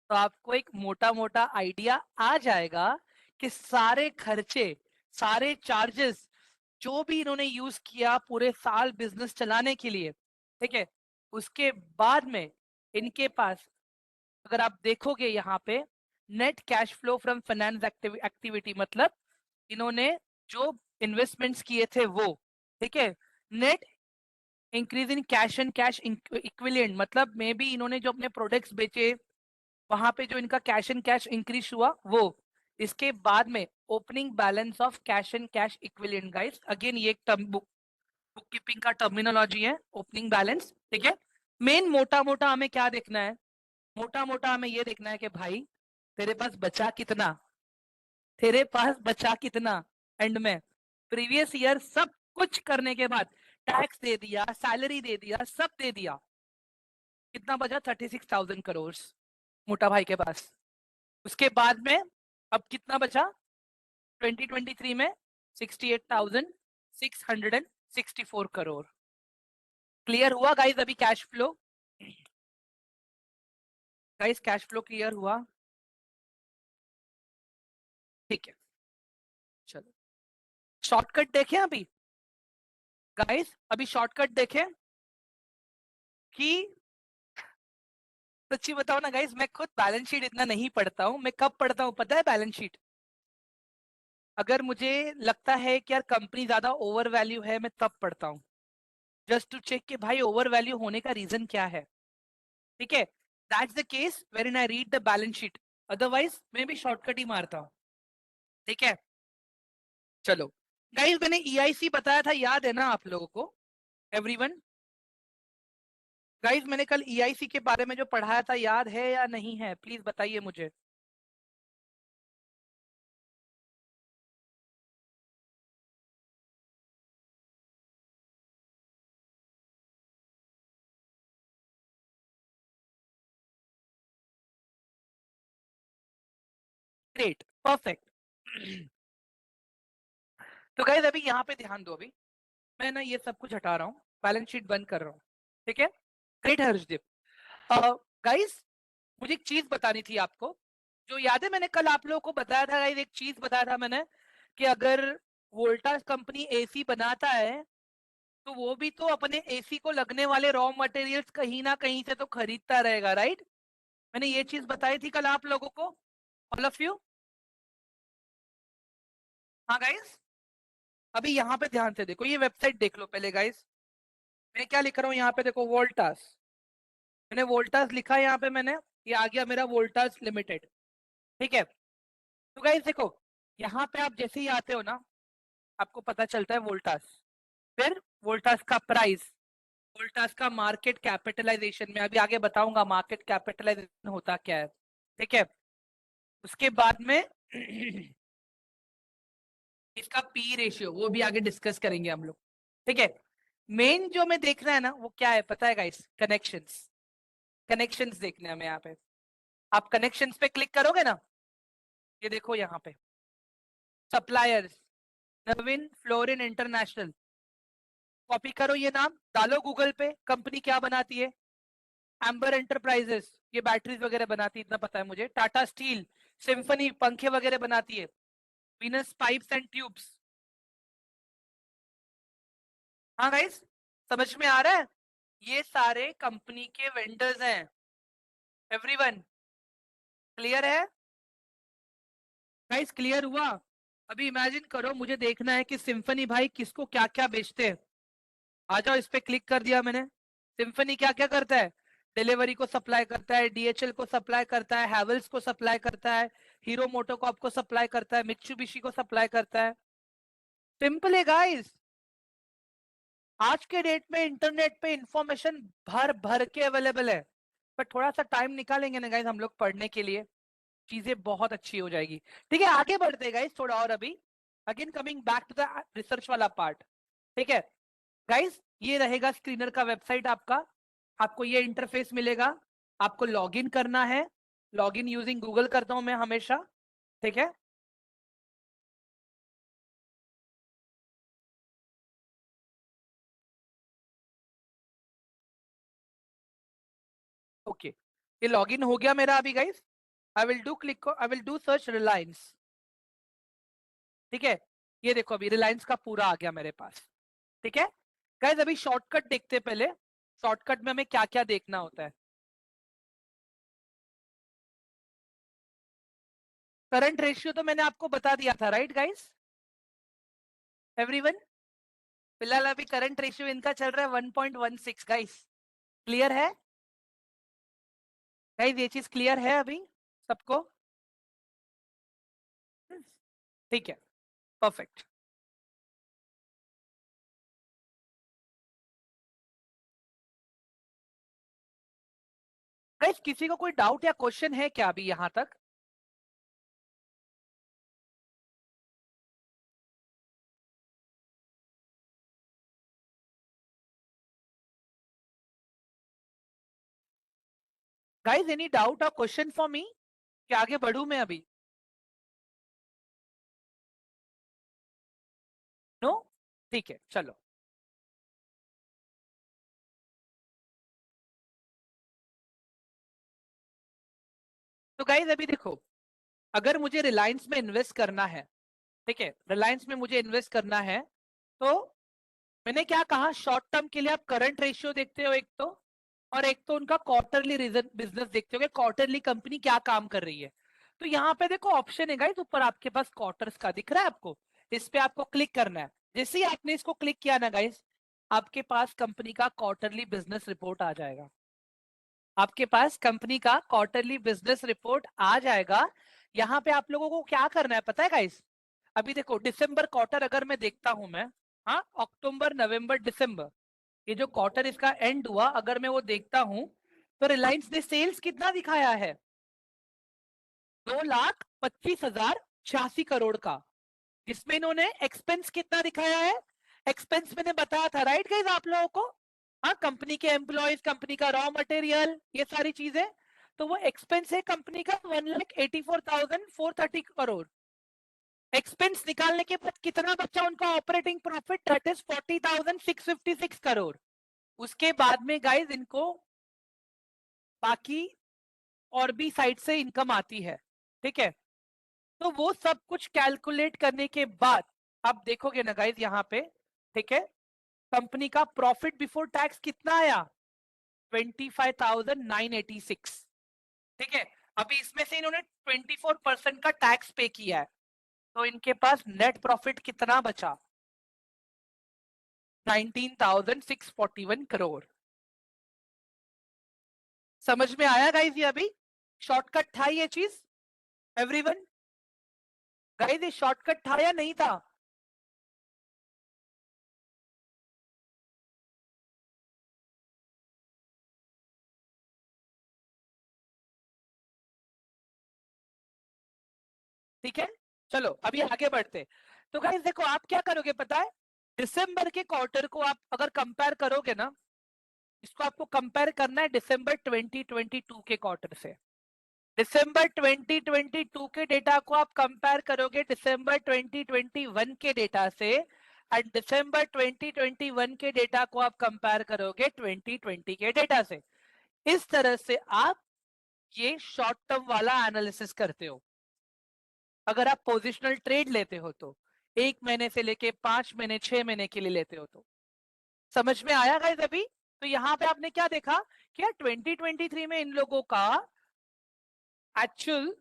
तो आपको एक मोटा मोटा आइडिया आ जाएगा कि सारे खर्चे, सारे चार्जेस जो भी इन्होंने यूज किया पूरे साल बिजनेस चलाने के लिए, ठीक है, उसके बाद में इनके पास, अगर आप देखोगे यहाँ पे, net cash flow from finance activity मतलब इन्होंने जो इन्वेस्टमेंट्स किए थे वो, ठीक है, net increase in cash and cash equivalent मतलब मे बी इन्होंने जो अपने प्रोडक्ट्स बेचे वहां पे जो इनका कैश एंड कैश इंक्रीज हुआ वो। इसके बाद में opening balance of cash and cash equivalent guys, again ये एक टर्म बुक कीपिंग का टर्मिनोलॉजी है, ओपनिंग बैलेंस, ठीक है। मेन मोटा मोटा हमें क्या देखना है? मोटा मोटा हमें ये देखना है कि भाई तेरे पास बचा कितना, तेरे पास बचा कितना एंड में, प्रीवियस ईयर सब कुछ करने के बाद, टैक्स दे दिया, सैलरी दे दिया, सब दे दिया, कितना बचा? 36,000 करोड़ मोटा भाई के पास। उसके बाद में अब कितना बचा 2023 में? 68,664 करोड़। क्लियर हुआ गाइस अभी cash flow? Guys cash flow clear हुआ? ठीक है, चलो शॉर्टकट देखें अभी गाइस, अभी शॉर्टकट देखें कि, सच्ची बताओ ना गाइस, मैं खुद बैलेंस शीट इतना नहीं पढ़ता हूं। मैं कब पढ़ता हूं पता है बैलेंस शीट? अगर मुझे लगता है कि यार कंपनी ज्यादा ओवर वैल्यू है, मैं तब पढ़ता हूँ, जस्ट टू चेक कि भाई ओवर वैल्यू होने का रीजन क्या है, ठीक है। That's the case where I read the balance sheet, otherwise मैं भी शॉर्टकट ही मारता हूँ, ठीक है। चलो गाइस, मैंने ईआईसी बताया था, याद है ना आप लोगों को? एवरीवन, गाइस मैंने कल ईआईसी के बारे में जो पढ़ाया था याद है या नहीं है, प्लीज बताइए मुझे। Great, perfect. तो गाइस अभी यहाँ पे ध्यान दो। अभी मैं ना ये सब कुछ हटा रहा हूँ, बैलेंस शीट बंद कर रहा हूँ। ठीक है, ग्रेट हर्षदीप। गाइस मुझे एक चीज बतानी थी आपको। जो याद है मैंने कल आप लोगों को बताया था गाइस, एक चीज बताया था मैंने कि अगर वोल्टास कंपनी एसी बनाता है तो वो भी तो अपने एसी को लगने वाले रॉ मटेरियल्स कहीं ना कहीं से तो खरीदता रहेगा, राइट? मैंने ये चीज बताई थी कल आप लोगों को, ऑल ऑफ यू। हाँ गाइस, अभी यहाँ पे ध्यान से देखो, ये वेबसाइट देख लो पहले गाइस। मैं क्या लिख रहा हूँ यहाँ पे देखो, वोल्टास। मैंने वोल्टास लिखा है यहाँ पे मैंने, ये आ गया मेरा वोल्टास लिमिटेड। ठीक है, तो गाइस देखो, यहाँ पे आप जैसे ही आते हो ना, आपको पता चलता है वोल्टास। फिर वोल्टास का प्राइस, वोल्टास का मार्केट कैपिटलाइजेशन, में अभी आगे बताऊंगा मार्केट कैपिटलाइजेशन होता क्या है। ठीक है, उसके बाद में इसका पी रेशियो, वो भी आगे डिस्कस करेंगे हम लोग। ठीक है, मेन जो हमें देखना है ना वो क्या है पता है गाइस? कनेक्शंस। कनेक्शंस देखने हैं हमें यहाँ पे। आप कनेक्शंस पे क्लिक करोगे ना, ये देखो यहाँ पे सप्लायर्स, नवीन फ्लोरिन इंटरनेशनल। कॉपी करो ये नाम, डालो गूगल पे, कंपनी क्या बनाती है? एम्बर एंटरप्राइजेस, ये बैटरीज वगैरह बनाती है इतना पता है मुझे। टाटा स्टील, सिम्फनी पंखे वगैरह बनाती है। Venus pipes and tubes. हाँ गाइस, समझ में आ रहा है? ये सारे कंपनी के वेंडर्स हैं। एवरीवन क्लियर है? गाइस क्लियर हुआ? अभी इमेजिन करो, मुझे देखना है कि सिम्फनी भाई किसको क्या क्या बेचते हैं। आ जाओ, इस पे क्लिक कर दिया मैंने। सिम्फनी क्या क्या करता है? डिलीवरी को सप्लाई करता है, डीएचएल को सप्लाई करता है, हैवल्स को सप्लाई करता है, हीरो मोटोकॉर्प को सप्लाई करता है, मित्सुबिशी को सप्लाई करता है। सिंपल है गाइस। आज के डेट में इंटरनेट पे इंफॉर्मेशन भर भर के अवेलेबल है, पर थोड़ा सा टाइम निकालेंगे ना गाइस हम लोग पढ़ने के लिए, चीजें बहुत अच्छी हो जाएगी। ठीक है, आगे बढ़ते गाइस थोड़ा और अभी। Again coming back to the research वाला पार्ट। ठीक है गाइस, ये रहेगा स्क्रीनर का वेबसाइट आपका। आपको ये इंटरफेस मिलेगा, आपको लॉगिन करना है। लॉगिन यूजिंग गूगल करता हूं मैं हमेशा। ठीक है, ओके, ये लॉगिन हो गया मेरा अभी guys. I will do search Reliance. ठीक है, ये देखो अभी रिलायंस का पूरा आ गया मेरे पास। ठीक है गाइस, अभी शॉर्टकट देखते हैं पहले। शॉर्टकट में हमें क्या क्या देखना होता है। करंट रेशियो तो मैंने आपको बता दिया था, राइट गाइस? एवरीवन, फिलहाल अभी करंट रेशियो इनका चल रहा है 1.16 गाइस। क्लियर है गाइस? ये चीज क्लियर है अभी सबको? ठीक है, परफेक्ट। गाइस किसी को कोई डाउट या क्वेश्चन है क्या अभी यहां तक? गाइस एनी डाउट और क्वेश्चन फॉर मी, कि आगे बढ़ू मैं अभी? नो? ठीक है चलो। तो गाइस अभी देखो, अगर मुझे रिलायंस में इन्वेस्ट करना है, ठीक है, रिलायंस में मुझे इन्वेस्ट करना है, तो मैंने क्या कहा, शॉर्ट टर्म के लिए आप करंट रेशियो देखते हो एक तो, और एक तो उनका क्वार्टरली बिजनेस देखते हो कि क्वार्टरली कंपनी क्या काम कर रही है। तो यहाँ पे देखो ऑप्शन है गाइस, ऊपर आपके पास क्वार्टर्स का दिख रहा है आपको, इस पे आपको क्लिक करना है। जैसे ही आपने इसको क्लिक किया ना गाइस, आपके पास कंपनी का क्वार्टरली बिजनेस रिपोर्ट आ जाएगा। आपके पास कंपनी का क्वार्टरली बिजनेस रिपोर्ट आ जाएगा। यहाँ पे आप लोगों को क्या करना है पता है गाइस? अभी देखो दिसंबर क्वार्टर अगर मैं देखता हूं मैं, हाँ, अक्टूबर नवंबर दिसंबर, ये जो क्वार्टर इसका एंड हुआ, अगर मैं वो देखता हूं तो रिलायंस ने सेल्स कितना दिखाया है, 2,25,086 करोड़ का, जिसमें इन्होंने एक्सपेंस कितना दिखाया है, एक्सपेंस मैंने बताया था राइट गाइस आप लोगों को, हाँ, कंपनी के एम्प्लॉयज, कंपनी का रॉ मटेरियल, ये सारी चीजें, तो वो एक्सपेंस है कंपनी का 1,84,430 करोड़। एक्सपेंस निकालने के बाद कितना बचा उनका operating profit, that is 40,656 crore. उसके बाद में गाइस इनको बाकी और भी साइड से इनकम आती है, ठीक है। तो वो सब कुछ कैलकुलेट करने के बाद आप देखोगे ना गाइस यहाँ पे, ठीक है, कंपनी का प्रॉफिट बिफोर टैक्स कितना आया, 25,986, ठीक है। अभी इसमें से इन्होंने 24% का टैक्स पे किया है, तो इनके पास नेट प्रॉफिट कितना बचा, 19,641 करोड़। समझ में आया गाइस ये अभी शॉर्टकट था ये चीज, एवरीवन? गाइस ये शॉर्टकट था या नहीं था? ठीक है, चलो अभी आगे बढ़ते। तो गाइस देखो आप क्या करोगे पता है, दिसंबर के क्वार्टर को आप अगर कंपेयर करोगे ना, इसको आपको कंपेयर करना है दिसंबर 2022 के क्वार्टर से। दिसंबर 2022 के डेटा को आप कंपेयर करोगे दिसंबर 2021 के डेटा से, एंड दिसंबर 2021 के डेटा को आप कंपेयर करोगे 2020 के डेटा से। इस तरह से आप ये शॉर्ट टर्म वाला एनालिसिस करते हो। अगर आप पोजिशनल ट्रेड लेते हो तो 1 महीने से लेके 5 महीने 6 महीने के लिए लेते हो तो। समझ में आया गाइस अभी? तो यहाँ पे आपने क्या देखा कि यार 2023 में इन लोगों का एक्चुअल,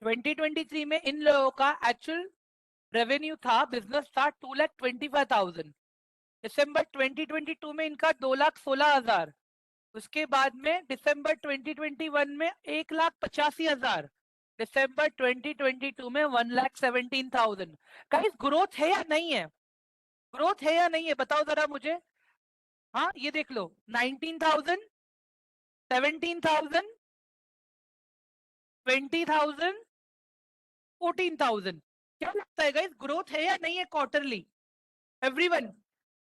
2023 में इन लोगों का एक्चुअल रेवेन्यू था, बिजनेस था 2,25,000। दिसंबर 2022 में इनका 2,16,000। उसके बाद में दिसंबर 2021 में 1,85,000। दिसंबर 2022 में 1,17,000। गाइस ग्रोथ है या नहीं है, ग्रोथ है या नहीं है बताओ जरा मुझे। हाँ ये देख लो, 19,000, 17,000, 20,000, 14,000। क्या लगता है गाइस ग्रोथ है या नहीं है क्वार्टरली, एवरीवन?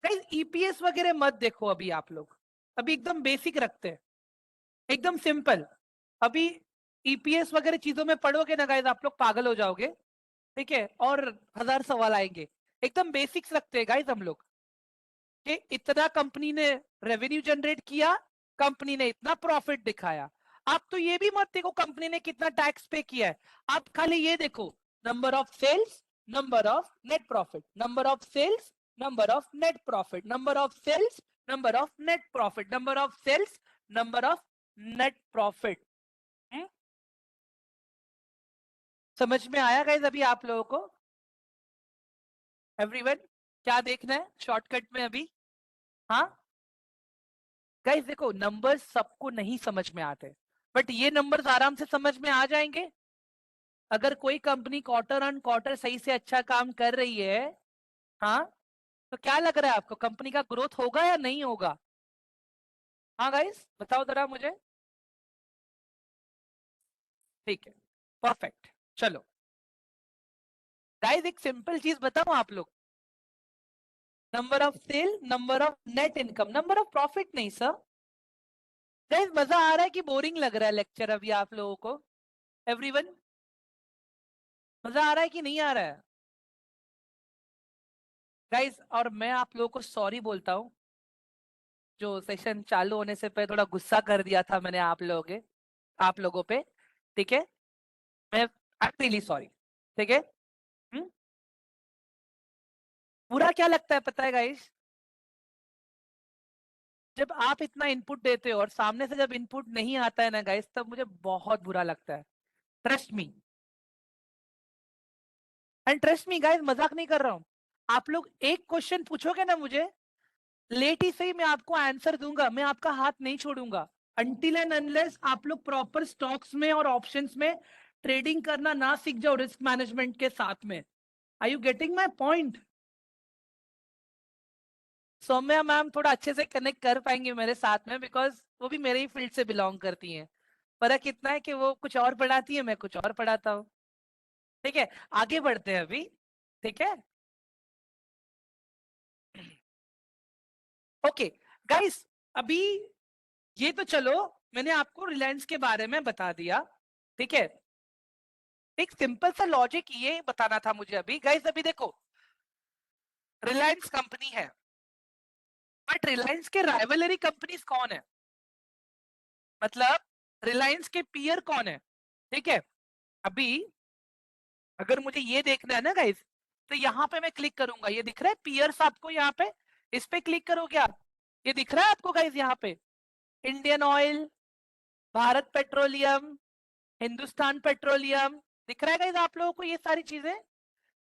गाइस ईपीएस वगैरह मत देखो अभी आप लोग, अभी एकदम बेसिक रखते हैं, एकदम सिंपल। अभी ईपीएस वगैरह चीजों में पढ़ोगे ना गाइस आप लोग पागल हो जाओगे, ठीक है, और 1000 सवाल आएंगे। एकदम बेसिक्स रखते हैं गाइस हम लोग, कि इतना कंपनी ने रेवेन्यू जनरेट किया, कंपनी ने इतना प्रॉफिट दिखाया। आप तो ये भी मत देखो कंपनी ने कितना टैक्स पे किया है, आप खाली ये देखो number of sales, number of net profit, number of sales, number of net profit, number of sales, number of net profit, number of sales, number of net profit. समझ में आया गाइस अभी आप लोगों को, एवरीवन? क्या देखना है शॉर्टकट में अभी? हाँ गाइस देखो नंबर्स सबको नहीं समझ में आते, बट ये नंबर्स आराम से समझ में आ जाएंगे। अगर कोई कंपनी क्वार्टर ऑन क्वार्टर सही से अच्छा काम कर रही है, हाँ, तो क्या लग रहा है आपको, कंपनी का ग्रोथ होगा या नहीं होगा? हाँ गाइस बताओ जरा मुझे। ठीक है, परफेक्ट। चलो गाइस एक सिंपल चीज बताओ आप लोग, number of sale, number of net income, number of profit नहीं सर। गाइस मजा आ रहा है कि बोरिंग लग रहा है लेक्चर अभी आप लोगों को, एवरीवन? मजा आ रहा है कि नहीं आ रहा है गाइस? और मैं आप लोगों को सॉरी बोलता हूँ, जो सेशन चालू होने से पहले थोड़ा गुस्सा कर दिया था मैंने आप लोगों पे, ठीक है, मैं आई एम रियली सॉरी, ठीक है। हम्म? बुरा क्या लगता है पता है गाइस, जब आप इतना इनपुट देते हो और सामने से जब इनपुट नहीं आता है ना गाइस, तब मुझे बहुत बुरा लगता है, trust me. And trust me guys, मजाक नहीं कर रहा हूँ। आप लोग एक क्वेश्चन पूछोगे ना मुझे, लेट ही सही मैं आपको आंसर दूंगा, मैं आपका हाथ नहीं छोड़ूंगा, अनटिल एंड अनलेस आप लोग प्रॉपर स्टॉक्स में और ऑप्शंस में ट्रेडिंग करना ना सीख जाओ रिस्क मैनेजमेंट के साथ में। Are you getting my point? Saumya ma'am थोड़ा अच्छे से कनेक्ट कर पाएंगे मेरे साथ में, बिकॉज वो भी मेरे ही फील्ड से बिलोंग करती हैं। फर्क इतना है कि वो कुछ और पढ़ाती है, मैं कुछ और पढ़ाता हूँ। ठीक है, आगे बढ़ते हैं अभी। ठीक है, ओके गाइस, अभी ये तो चलो, मैंने आपको रिलायंस के बारे में बता दिया। ठीक है, एक सिंपल सा लॉजिक ये बताना था मुझे अभी। गाइस अभी देखो, रिलायंस कंपनी है, बट रिलायंस के राइवलरी कंपनीज कौन है? मतलब रिलायंस के पीयर कौन है? ठीक है, अभी अगर मुझे ये देखना है ना गाइस, तो यहाँ पे मैं क्लिक करूंगा, ये दिख रहा है पीयर्स आपको यहाँ पे, इस पे क्लिक करोगे आप, ये दिख रहा है आपको गाइस यहाँ पे, Indian oil, Bharat petroleum, Hindustan petroleum, दिख रहा है गाइस आप लोगों को ये सारी चीजें?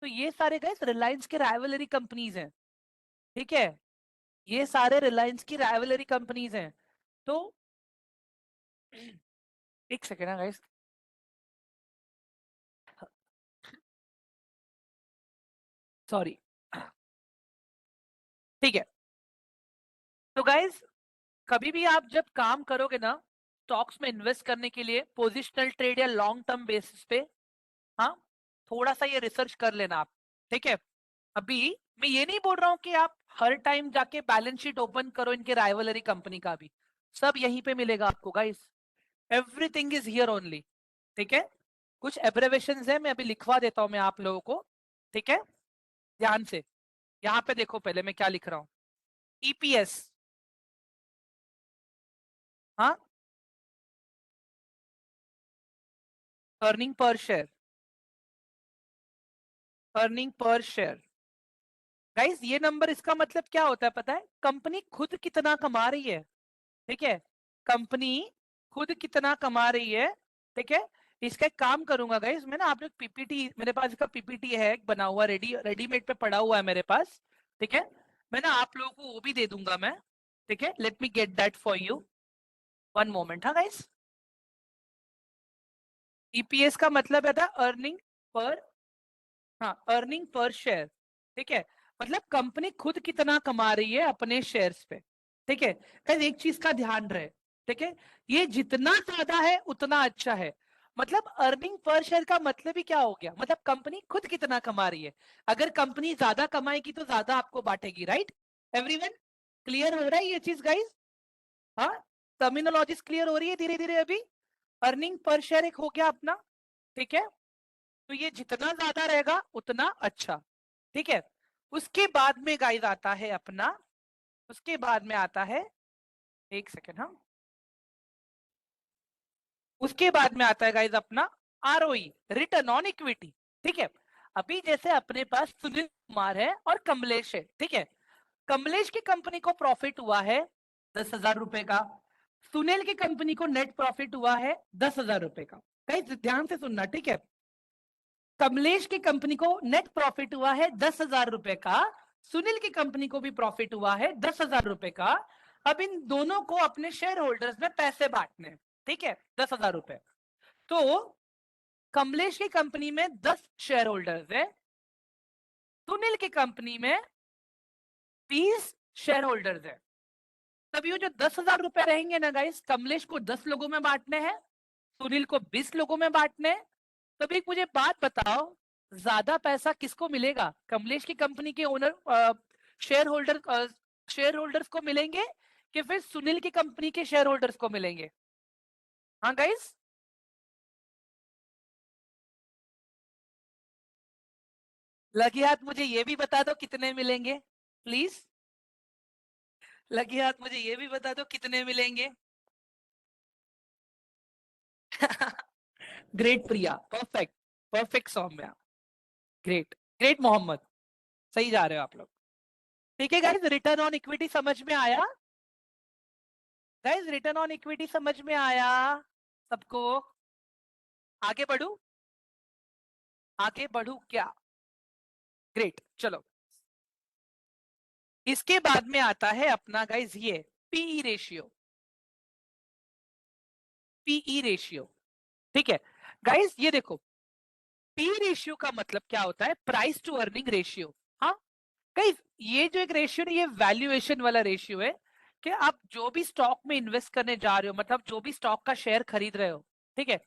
तो ये सारे गाइस रिलायंस के राइवलरी कंपनीज हैं। ठीक है, ये सारे रिलायंस की राइवलरी कंपनीज हैं। तो एक सेकेंड है गाइस, सॉरी। ठीक है, तो गाइस कभी भी आप जब काम करोगे ना स्टॉक्स में इन्वेस्ट करने के लिए, पोजिशनल ट्रेड या लॉन्ग टर्म बेसिस पे, हाँ, थोड़ा सा ये रिसर्च कर लेना आप। ठीक है, अभी मैं ये नहीं बोल रहा हूँ कि आप हर टाइम जाके बैलेंस शीट ओपन करो इनके राइवलरी कंपनी का भी, सब यहीं पे मिलेगा आपको guys, everything is here only. ठीक है, कुछ एब्रेवेशंस है, मैं अभी लिखवा देता हूँ मैं आप लोगों को। ठीक है, ध्यान से, यहाँ पे देखो पहले मैं क्या लिख रहा हूँ। ईपीएस, हाँ, earning per share, earning per share. Guys ये नंबर, इसका मतलब क्या होता है पता है? कंपनी खुद कितना कमा रही है। ठीक है, कंपनी खुद कितना कमा रही है। ठीक है, इसका एक काम करूंगा गाइस, मैं ना, आप लोग पीपीटी, मेरे पास इसका पीपीटी है एक बना हुआ, रेडीमेड पे पड़ा हुआ है मेरे पास। ठीक है, मैं ना आप लोगों को वो भी दे दूंगा मैं। ठीक है, let me get that for you, one moment. हाँ गाइस, ईपीएस का मतलब है था अर्निंग पर, हाँ, अर्निंग पर शेयर। ठीक है, मतलब कंपनी खुद कितना कमा रही है अपने शेयर्स पे। ठीक है, गाइस एक चीज का ध्यान रहे। ठीक है, ये जितना ज्यादा है उतना अच्छा है। मतलब अर्निंग पर शेयर का मतलब ही क्या हो गया? मतलब कंपनी खुद कितना कमा रही है। अगर कंपनी ज्यादा कमाएगी तो ज्यादा आपको बांटेगी, राइट? एवरीवन क्लियर हो रहा है ये चीज गाइस? हाँ, टर्मिनोलॉजीज क्लियर हो रही है धीरे धीरे अभी? अर्निंग पर शेयर एक हो गया अपना। ठीक है, तो ये जितना ज्यादा रहेगा उतना अच्छा। ठीक है, उसके बाद में गाइस आता है अपना, उसके बाद में आता है, एक सेकेंड, हाँ, उसके बाद में आता है गाइस अपना आरओई, रिटर्न ऑन इक्विटी। ठीक है, अभी जैसे अपने पास सुनील कुमार है और कमलेश है। ठीक है, कमलेश की कंपनी को प्रॉफिट हुआ है 10,000 रुपए का, सुनील की कंपनी को नेट प्रॉफिट हुआ है 10,000 रुपए का। गाइस ध्यान से सुनना, ठीक है? कमलेश की कंपनी को नेट प्रॉफिट हुआ है 10,000 रुपए का, सुनील की कंपनी को भी प्रॉफिट हुआ है 10,000 रुपए का। अब इन दोनों को अपने शेयर होल्डर्स में पैसे बांटने हैं। ठीक है, 10,000 रुपए। तो कमलेश की कंपनी में 10 शेयर होल्डर्स है, सुनील की कंपनी में 20 शेयर होल्डर्स है। तब ये जो 10,000 रुपए रहेंगे ना गाइस, कमलेश को 10 लोगों में बांटने हैं, सुनील को 20 लोगों में बांटने हैं। तब एक मुझे बात बताओ, ज्यादा पैसा किसको मिलेगा? कमलेश की कंपनी के owner, share holder, share holders को मिलेंगे, कि फिर सुनील की कंपनी के शेयर होल्डर्स को मिलेंगे? हाँ गाइस, लगे हाथ मुझे ये भी बता दो कितने मिलेंगे प्लीज। लगे हाथ मुझे ये भी बता दो कितने मिलेंगे। Great Priya, perfect, perfect Saumya, great, great Mohammad, सही जा रहे हो आप लोग। ठीक है गाइस, रिटर्न ऑन इक्विटी समझ में आया? गाइस रिटर्न ऑन इक्विटी समझ में आया सबको? आगे बढ़ू, आगे बढ़ू क्या? ग्रेट, चलो। इसके बाद में आता है अपना गाइस ये पीई रेशियो, पीई रेशियो। ठीक है गाइस, ये देखो, पी रेशियो का मतलब क्या होता है? Price to earning ratio. हाँ, गाइस ये जो एक रेशियो है ये वैल्यूएशन वाला रेशियो है कि आप जो भी स्टॉक में इन्वेस्ट करने जा रहे हो, मतलब जो भी स्टॉक का शेयर खरीद रहे हो, ठीक है,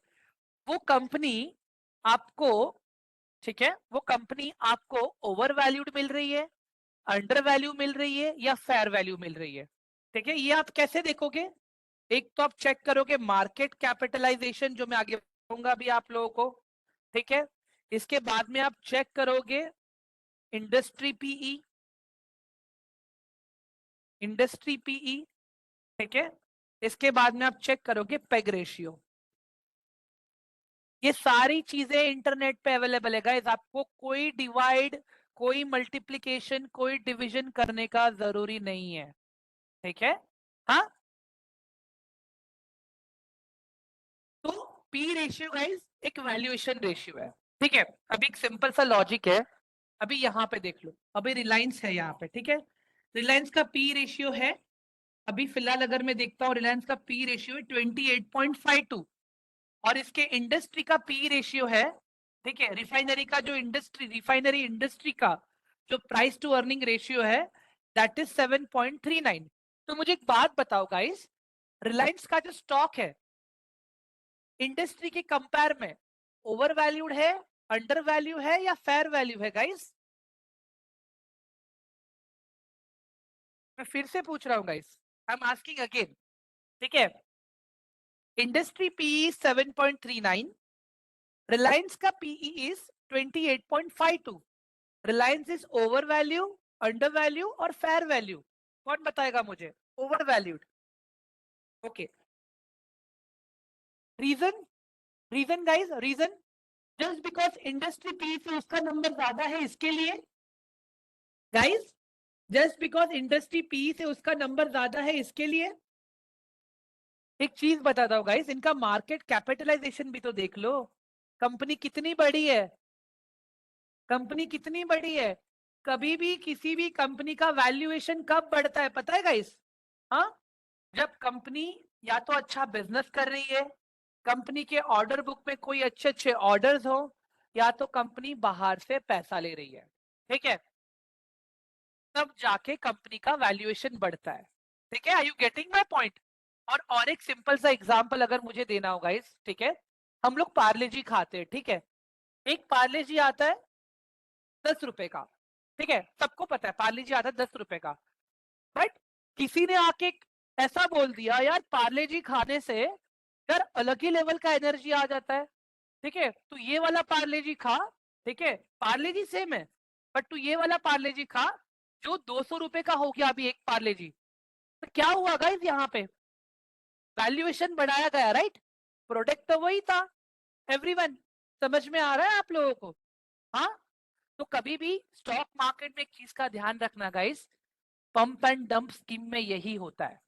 वो कंपनी आपको, ठीक है, वो कंपनी आपको ओवर वैल्यूड मिल रही है, अंडर वैल्यू मिल रही है या फेयर वैल्यू मिल रही है। ठीक है, ये आप कैसे देखोगे? एक तो आप चेक करोगे मार्केट कैपिटलाइजेशन, जो मैं आगे बताऊंगा अभी आप लोगों को, ठीक है। इसके बाद में आप चेक करोगे इंडस्ट्री पीई, इंडस्ट्री पीई, ठीक है। इसके बाद में आप चेक करोगे पेग रेशियो। ये सारी चीजें इंटरनेट पे अवेलेबल है गाइस, आपको कोई डिवाइड, कोई मल्टीप्लिकेशन, कोई डिवीजन करने का जरूरी नहीं है, ठीक है। हाँ, तो पी रेशियो गाइस एक वैल्यूएशन रेशियो है, ठीक है। अभी एक सिंपल सा लॉजिक है, अभी यहाँ पे देख लो, अभी रिलायंस है यहाँ पे, ठीक है। रिलायंस का पी रेशियो है, अभी फिलहाल अगर मैं देखता हूँ रिलायंस का पी रेशियो है 28.52, और इसके इंडस्ट्री का पी रेशियो है, ठीक है, रिफाइनरी का जो इंडस्ट्री, रिफाइनरी इंडस्ट्री का जो प्राइस टू अर्निंग रेशियो है दैट इज 7.39। तो मुझे एक बात बताओ गाइस, रिलायंस का जो स्टॉक है इंडस्ट्री के कंपेयर में ओवर वैल्यूड है, अंडर वैल्यू है या फेयर वैल्यू है गाइस? मैं फिर से पूछ रहा हूँ guys, I am asking again, ठीक है। इंडस्ट्री पीई 7.39, रिलायंस का PE is 28.52। Reliance is over value, under value और फेयर वैल्यू? कौन बताएगा मुझे? Over valued, okay. Reason, reason guys, reason just because industry P से उसका नंबर ज्यादा है इसके लिए, guys just because industry P से उसका नंबर ज्यादा है इसके लिए। एक चीज बताता हूँ गाइस, इनका मार्केट कैपिटलाइजेशन भी तो देख लो, कंपनी कितनी बड़ी है, कंपनी कितनी बड़ी है। कभी भी किसी भी कंपनी का वैल्यूएशन कब बढ़ता है पता है गाइस? हाँ, जब कंपनी या तो अच्छा बिजनेस कर रही है, कंपनी के ऑर्डर बुक में कोई अच्छे अच्छे ऑर्डर्स हो, या तो कंपनी बाहर से पैसा ले रही है, ठीक है, तब जाके कंपनी का वैल्यूएशन बढ़ता है, ठीक है। Are you getting my point? और एक सिंपल सा एग्जांपल अगर मुझे देना होगा इस, ठीक है, हम लोग पार्ले जी खाते हैं, ठीक है, एक पार्ले जी आता है 10 रुपए का, ठीक है, सबको पता है पार्ले जी आता है 10 रुपए का, बट किसी ने आके ऐसा बोल दिया यार पार्ले जी खाने से यार अलग ही लेवल का एनर्जी आ जाता है, ठीक है, तो ये वाला पार्ले जी खा, ठीक है, पार्ले जी सेम है, बट तू ये वाला पार्ले जी खा जो 200 रुपए का हो गया अभी एक पार्ले जी। तो क्या हुआ गाइस यहाँ पे? वैल्यूएशन बढ़ाया गया, राइट? प्रोडक्ट तो वही था, एवरीवन, समझ में आ रहा है आप लोगों को? हाँ, तो कभी भी स्टॉक मार्केट में एक चीज का ध्यान रखना guys, pump and dump scheme में यही होता है।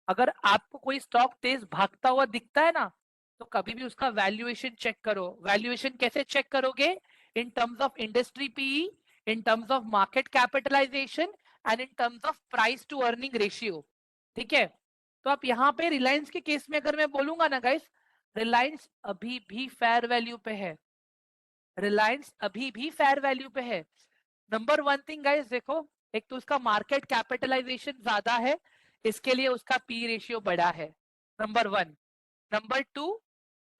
अगर आपको कोई स्टॉक तेज भागता हुआ दिखता है ना, तो कभी भी उसका वैल्यूएशन चेक करो। वैल्यूएशन कैसे चेक करोगे? In terms of industry PE, in terms of market capitalisation and in terms of price to earning ratio, ठीक है। तो आप यहाँ पे रिलायंस के केस में अगर मैं बोलूंगा ना गाइस, रिलायंस अभी भी फेयर वैल्यू पे है, रिलायंस अभी भी फेयर वैल्यू पे है। नंबर वन थिंग गाइस देखो, एक तो उसका मार्केट कैपिटलाइजेशन ज्यादा है, इसके लिए उसका पी रेशियो बड़ा है, number one. Number two,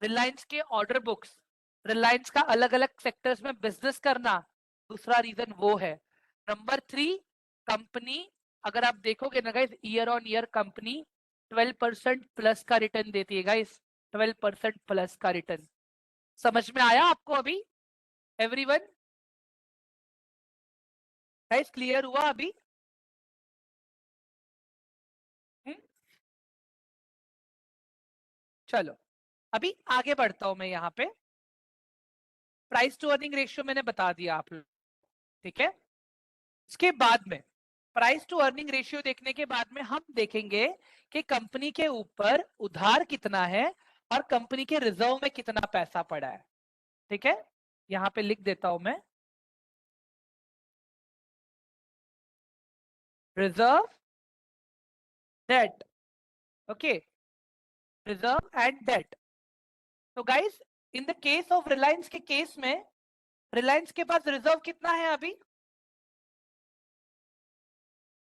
Reliance के ऑर्डर बुक्स, रिलायंस का अलग अलग सेक्टर्स में बिजनेस करना, दूसरा रीजन वो है। नंबर थ्री, कंपनी, अगर आप देखोगे ना guys, year on year company 12% plus का रिटर्न देती है गाइस, 12% प्लस का रिटर्न। समझ में आया आपको अभी एवरीवन? गाइस क्लियर हुआ अभी? हुँ? चलो अभी आगे बढ़ता हूं मैं यहाँ पे। प्राइस टू अर्निंग रेशियो मैंने बता दिया आप लोग, ठीक है। इसके बाद में प्राइस टू अर्निंग रेशियो देखने के बाद में हम देखेंगे कि कंपनी के ऊपर उधार कितना है और कंपनी के रिजर्व में कितना पैसा पड़ा है, ठीक है। यहाँ पे लिख देता हूं मैं, reserve, debt, okay, reserve and debt. तो guys in the case of Reliance के केस में, रिलायंस के पास रिजर्व कितना है अभी?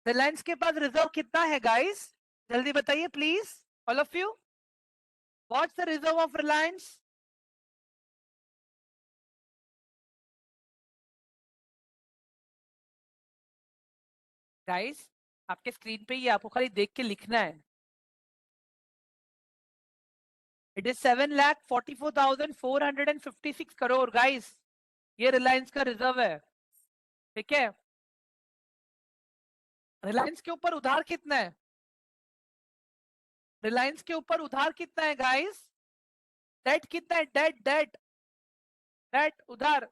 रिलायंस के पास रिजर्व कितना है गाइस, जल्दी बताइए please, all of you, what's the reserve of Reliance? Guys आपके स्क्रीन पे ही आपको खाली देख के लिखना है। इट इज 7,44,456 करोड़ गाइस, ये रिलायंस का रिजर्व है। ठीक है, रिलायंस के ऊपर उधार कितना है, रिलायंस के ऊपर उधार कितना है गाइस, डेट कितना है, डेट डेट डेट उधार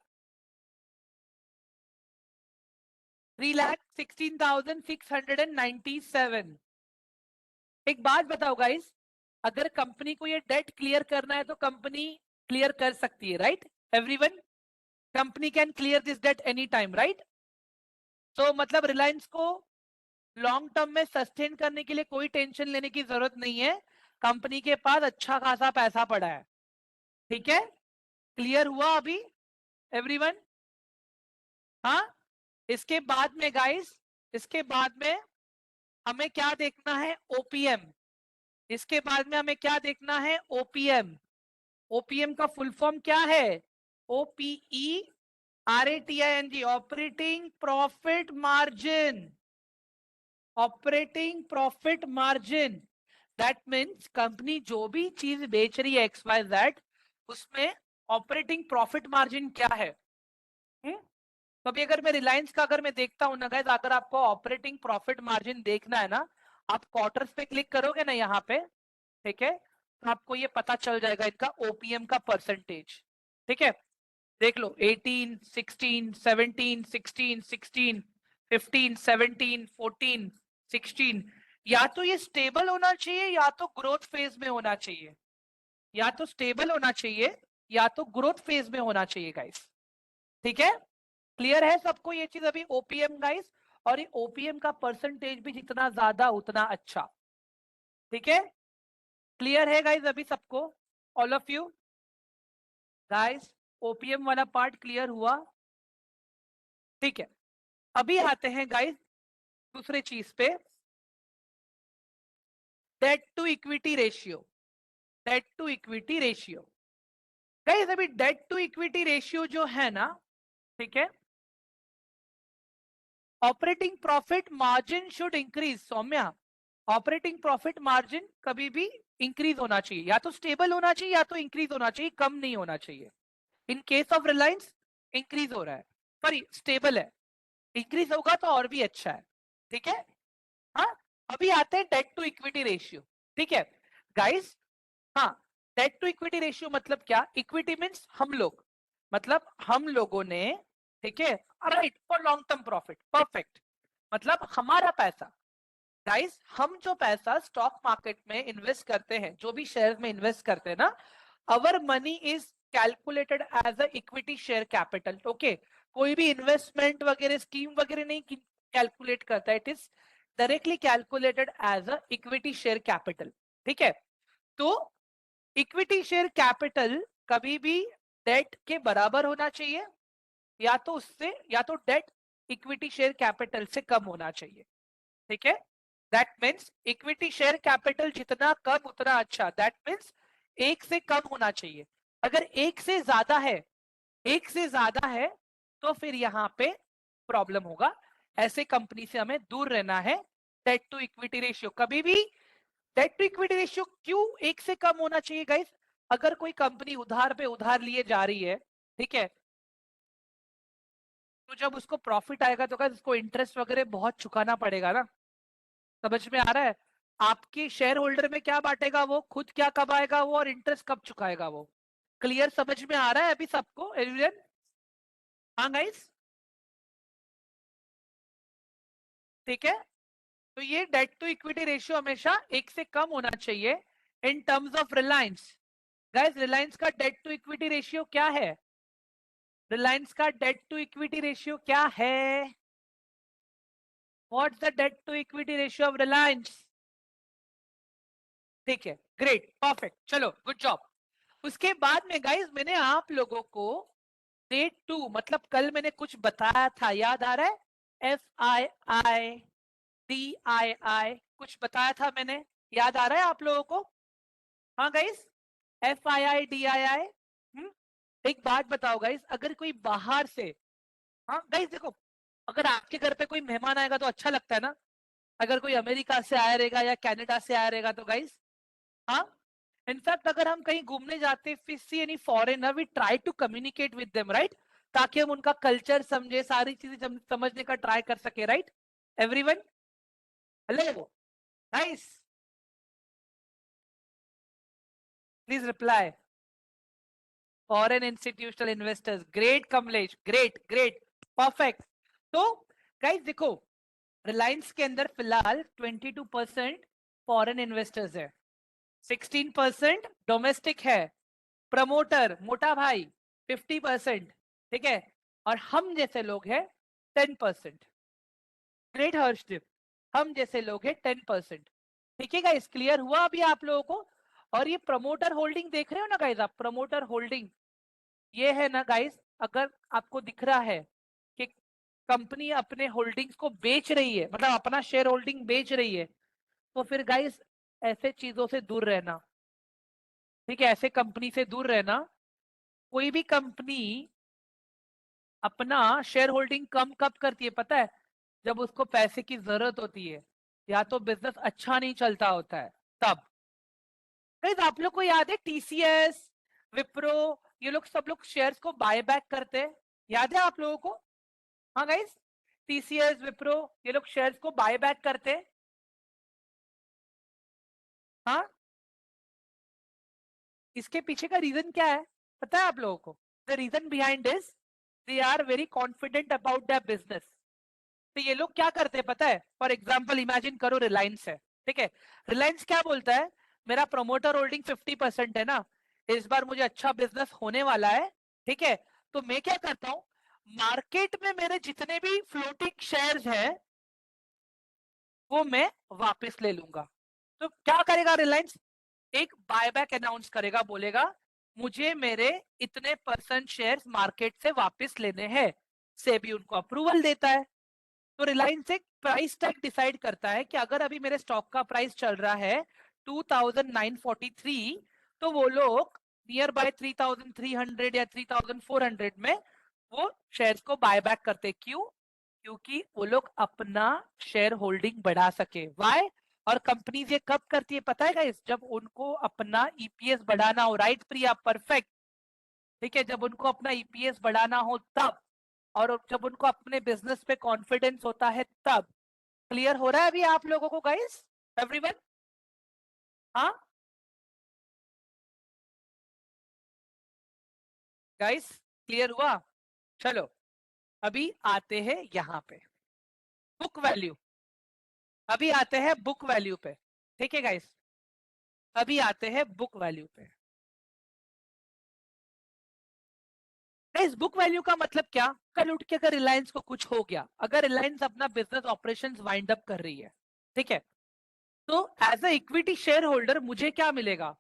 3,16,697। एक बात बताओ गाइस, अगर कंपनी को ये डेट क्लियर करना है तो कंपनी क्लियर कर सकती है, right everyone? Company can clear this debt any time, right? तो मतलब रिलायंस को लॉन्ग टर्म में सस्टेन करने के लिए कोई टेंशन लेने की जरूरत नहीं है, कंपनी के पास अच्छा खासा पैसा पड़ा है। ठीक है, क्लियर हुआ अभी एवरीवन? हाँ, इसके बाद में गाइस, इसके बाद में हमें क्या देखना है, ओपीएम। इसके बाद में हमें क्या देखना है, ओपीएम। ओपीएम का फुल फॉर्म क्या है, O P E R A T I N G, operating profit margin, operating profit margin. That means company जो भी चीज बेच रही है एक्स वाई जेड, उसमें ऑपरेटिंग प्रॉफिट मार्जिन क्या है। तो अभी अगर मैं रिलायंस का अगर मैं देखता हूँ ना गाइस, अगर आपको ऑपरेटिंग प्रॉफिट मार्जिन देखना है ना, आप क्वार्टर्स पे क्लिक करोगे ना यहाँ पे, ठीक है, तो आपको ये पता चल जाएगा इनका ओपीएम का परसेंटेज। ठीक है, देख लो 18, 16, 17, 16, 16, 15, 17, 14, 16। या तो ये स्टेबल होना चाहिए या तो ग्रोथ फेज में होना चाहिए, या तो स्टेबल होना चाहिए या तो ग्रोथ फेज में होना चाहिए गाइस। ठीक है, क्लियर है सबको ये चीज अभी, ओपीएम गाइस, और ये ओपीएम का परसेंटेज भी जितना ज्यादा उतना अच्छा। ठीक है, क्लियर है गाइस अभी सबको, all of you guys, OPM वाला पार्ट क्लियर हुआ? ठीक है, अभी आते हैं गाइस दूसरे चीज पे, debt to equity ratio. Debt to equity ratio guys, अभी डेट टू इक्विटी रेशियो जो है ना, ठीक है, operating profit margin should increase, Saumya, operating profit margin कभी भी इंक्रीज होना चाहिए, या तो स्टेबल होना चाहिए या तो इंक्रीज होना चाहिए, कम नहीं होना चाहिए। In case of Reliance increase हो रहा है, सॉरी स्टेबल है, इंक्रीज होगा तो और भी अच्छा है। ठीक है, हाँ, अभी आते हैं डेट टू इक्विटी रेशियो। ठीक है गाइस, हाँ, डेट टू इक्विटी रेशियो मतलब क्या, इक्विटी मीन्स हम लोग, मतलब हम लोगों ने, ठीक है, right, for long term profit, perfect, मतलब हमारा पैसा। गाइस हम जो पैसा स्टॉक मार्केट में इन्वेस्ट करते हैं, जो भी शेयर में इन्वेस्ट करते हैं ना, our money is calculated as a equity share capital. Okay, कोई भी इन्वेस्टमेंट वगैरह स्कीम वगैरह नहीं कैलकुलेट करता है, it is directly calculated as a equity share capital. ठीक है, तो इक्विटी शेयर कैपिटल कभी भी डेट के बराबर होना चाहिए, या तो उससे, या तो डेट इक्विटी शेयर कैपिटल से कम होना चाहिए। ठीक है, that means equity share capital जितना कम उतना अच्छा, दैट मीन्स एक से कम होना चाहिए। अगर एक से ज्यादा है, एक से ज्यादा है, तो फिर यहाँ पे प्रॉब्लम होगा, ऐसे कंपनी से हमें दूर रहना है। डेट टू इक्विटी रेशियो कभी भी, डेट टू इक्विटी रेशियो क्यों एक से कम होना चाहिए गाइस, अगर कोई कंपनी उधार पे उधार लिए जा रही है, ठीक है, तो जब उसको प्रॉफिट आएगा तो गाइस उसको इंटरेस्ट वगैरह बहुत चुकाना पड़ेगा ना, समझ में आ रहा है? आपके शेयर होल्डर में क्या बांटेगा वो, खुद क्या कमाएगा वो, और इंटरेस्ट कब चुकाएगा वो, क्लियर समझ में आ रहा है अभी सबको एवरीवन? हाँ गाइस, ठीक है, तो ये डेट टू इक्विटी रेशियो हमेशा एक से कम होना चाहिए इन terms of Reliance. Guys Reliance का डेट टू इक्विटी रेशियो क्या है, रिलायंस का डेट टू इक्विटी रेशियो क्या है, what's the debt to equity ratio of Reliance? ठीक है, ग्रेट, परफेक्ट, चलो गुड जॉब। उसके बाद में गाइस मैंने आप लोगों को डेट टू, मतलब कल मैंने कुछ बताया था, याद आ रहा है, FII, DII कुछ बताया था मैंने, याद आ रहा है आप लोगों को? हाँ गाइस, FII DII। एक बात बताओ गाइस, अगर कोई बाहर से, हाँ गाइस देखो, अगर आपके घर पे कोई मेहमान आएगा तो अच्छा लगता है ना, अगर कोई अमेरिका से आया रहेगा या कनाडा से आया रहेगा तो गाइस, हाँ, इनफैक्ट अगर हम कहीं घूमने जाते, if we see any foreigner, we try to communicate with them, right? ताकि हम उनका कल्चर समझे, सारी चीजें समझने का ट्राई कर सके, right? Everyone, hello guys, please reply. Foreign institutional investors, great Kamlesh, great great, perfect. तो गाइस देखो, रिलायंस के अंदर फिलहाल 22% फॉरेन इन्वेस्टर्स है, 16% डोमेस्टिक है, प्रमोटर मोटा भाई 50%, ठीक है, और हम जैसे लोग हैं 10%। ग्रेट हर्षदीप, हम जैसे लोग हैं 10%। ठीक है गाइस, क्लियर हुआ अभी आप लोगों को? और ये प्रमोटर होल्डिंग देख रहे हो ना गाइस आप, प्रमोटर होल्डिंग ये है ना गाइस, अगर आपको दिख रहा है कि कंपनी अपने होल्डिंग्स को बेच रही है, मतलब अपना शेयर होल्डिंग बेच रही है, तो फिर गाइस ऐसे चीजों से दूर रहना, ठीक है, ऐसे कंपनी से दूर रहना। कोई भी कंपनी अपना शेयर होल्डिंग कम कब करती है पता है? जब उसको पैसे की जरूरत होती है, या तो बिजनेस अच्छा नहीं चलता होता है तब। गाइस आप लोग को याद है TCS, विप्रो, ये लोग सब लोग शेयर्स को बाय बैक करते हैं, याद है आप लोगों को? हाँ गाइस, TCS, विप्रो, ये लोग शेयर्स को बाय बैक करते हैं। हाँ, इसके पीछे का रीजन क्या है पता है आप लोगों को? The reason behind is they are very confident about their business. तो ये लोग क्या करते हैं पता है? फॉर एग्जाम्पल इमेजिन करो रिलायंस है, ठीक है, रिलायंस क्या बोलता है, मेरा प्रमोटर होल्डिंग 50% है ना, इस बार मुझे अच्छा बिजनेस होने वाला है, ठीक है, तो मैं क्या करता हूं, मार्केट में मेरे जितने भी फ्लोटिंग शेयर्स हैं वो मैं वापस ले लूंगा। तो क्या करेगा रिलायंस? एक बायबैक अनाउंस करेगा, बोलेगा मुझे मेरे इतने परसेंट शेयर्स मार्केट से वापस लेने हैं, सेबी उनको अप्रूवल देता है। तो रिलायंस एक प्राइस टैग डिसाइड करता है कि अगर अभी मेरे स्टॉक का प्राइस चल रहा है 2943, तो वो लोग नियर बाय 3300 या 3400 में वो शेयर्स को बाय बैक करते। क्यों? क्योंकि वो लोग अपना शेयर होल्डिंग बढ़ा सके। वाई? और कंपनी ये कब करती है पता है गाइस? जब उनको अपना ईपीएस बढ़ाना हो, राइट प्रिया, परफेक्ट, ठीक है, जब उनको अपना ईपीएस बढ़ाना हो तब, और जब उनको अपने बिजनेस पे कॉन्फिडेंस होता है तब। क्लियर हो रहा है अभी आप लोगों को गाइस, एवरीवन? हाँ गाइस, क्लियर हुआ? चलो अभी आते हैं यहाँ पे बुक वैल्यू, अभी आते हैं बुक वैल्यू पे, ठीक है गाइस, अभी आते हैं बुक वैल्यू पे। इस बुक वैल्यू का मतलब क्या? कल उठ के अगर रिलायंस को कुछ हो गया, अगर रिलायंस अपना बिजनेस ऑपरेशंस वाइंड अप कर रही है, ठीक है, तो as a equity share holder मुझे क्या मिलेगा?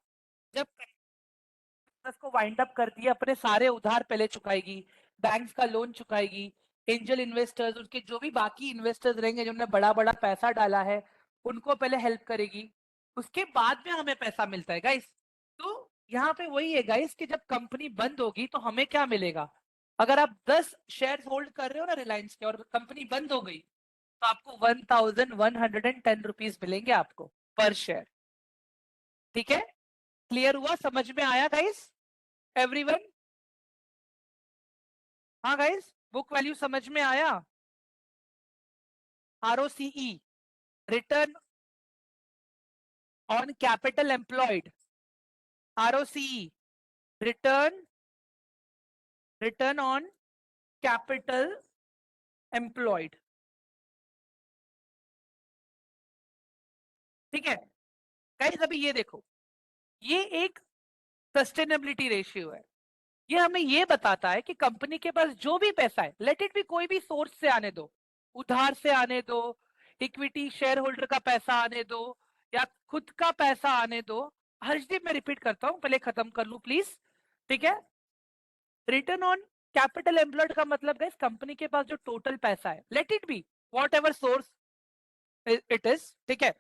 जब बिजनेस को वाइंड अप करती है, अपने सारे उधार पहले चुकाएगी, बैंक्स का लोन चुकाएगी, एंजल इन्वेस्टर्स, उसके जो भी बाकी इन्वेस्टर्स रहेंगे जिन्होंने बड़ा बड़ा पैसा डाला है, उनको पहले हेल्प करेगी, उसके बाद में हमें पैसा मिलता है गाइस। तो यहाँ पे वही है गाइस कि जब कंपनी बंद होगी तो हमें क्या मिलेगा? अगर आप 10 शेयर होल्ड कर रहे हो ना रिलायंस के, और कंपनी बंद हो गई, तो आपको 1110 रुपीज मिलेंगे आपको पर शेयर। ठीक है, क्लियर हुआ, समझ में आया गाइस, एवरीवन? हाँ गाइस, बुक वैल्यू समझ में आया? ROCE, return on capital employed, ROCE, return, return on capital employed, ठीक है गाइस। अभी ये देखो, ये एक सस्टेनेबिलिटी रेशियो है, ये हमें ये बताता है कि कंपनी के पास जो भी पैसा है, लेट इट भी कोई भी सोर्स से आने दो, उधार से आने दो, इक्विटी शेयर होल्डर का पैसा आने दो, या खुद का पैसा आने दो। हर्षदीप मैं रिपीट करता हूं, पहले खत्म कर लू प्लीज, ठीक है। रिटर्न ऑन कैपिटल एम्प्लॉयड का मतलब है कंपनी के पास जो टोटल पैसा है, let it be what ever source, it is, ठीक है।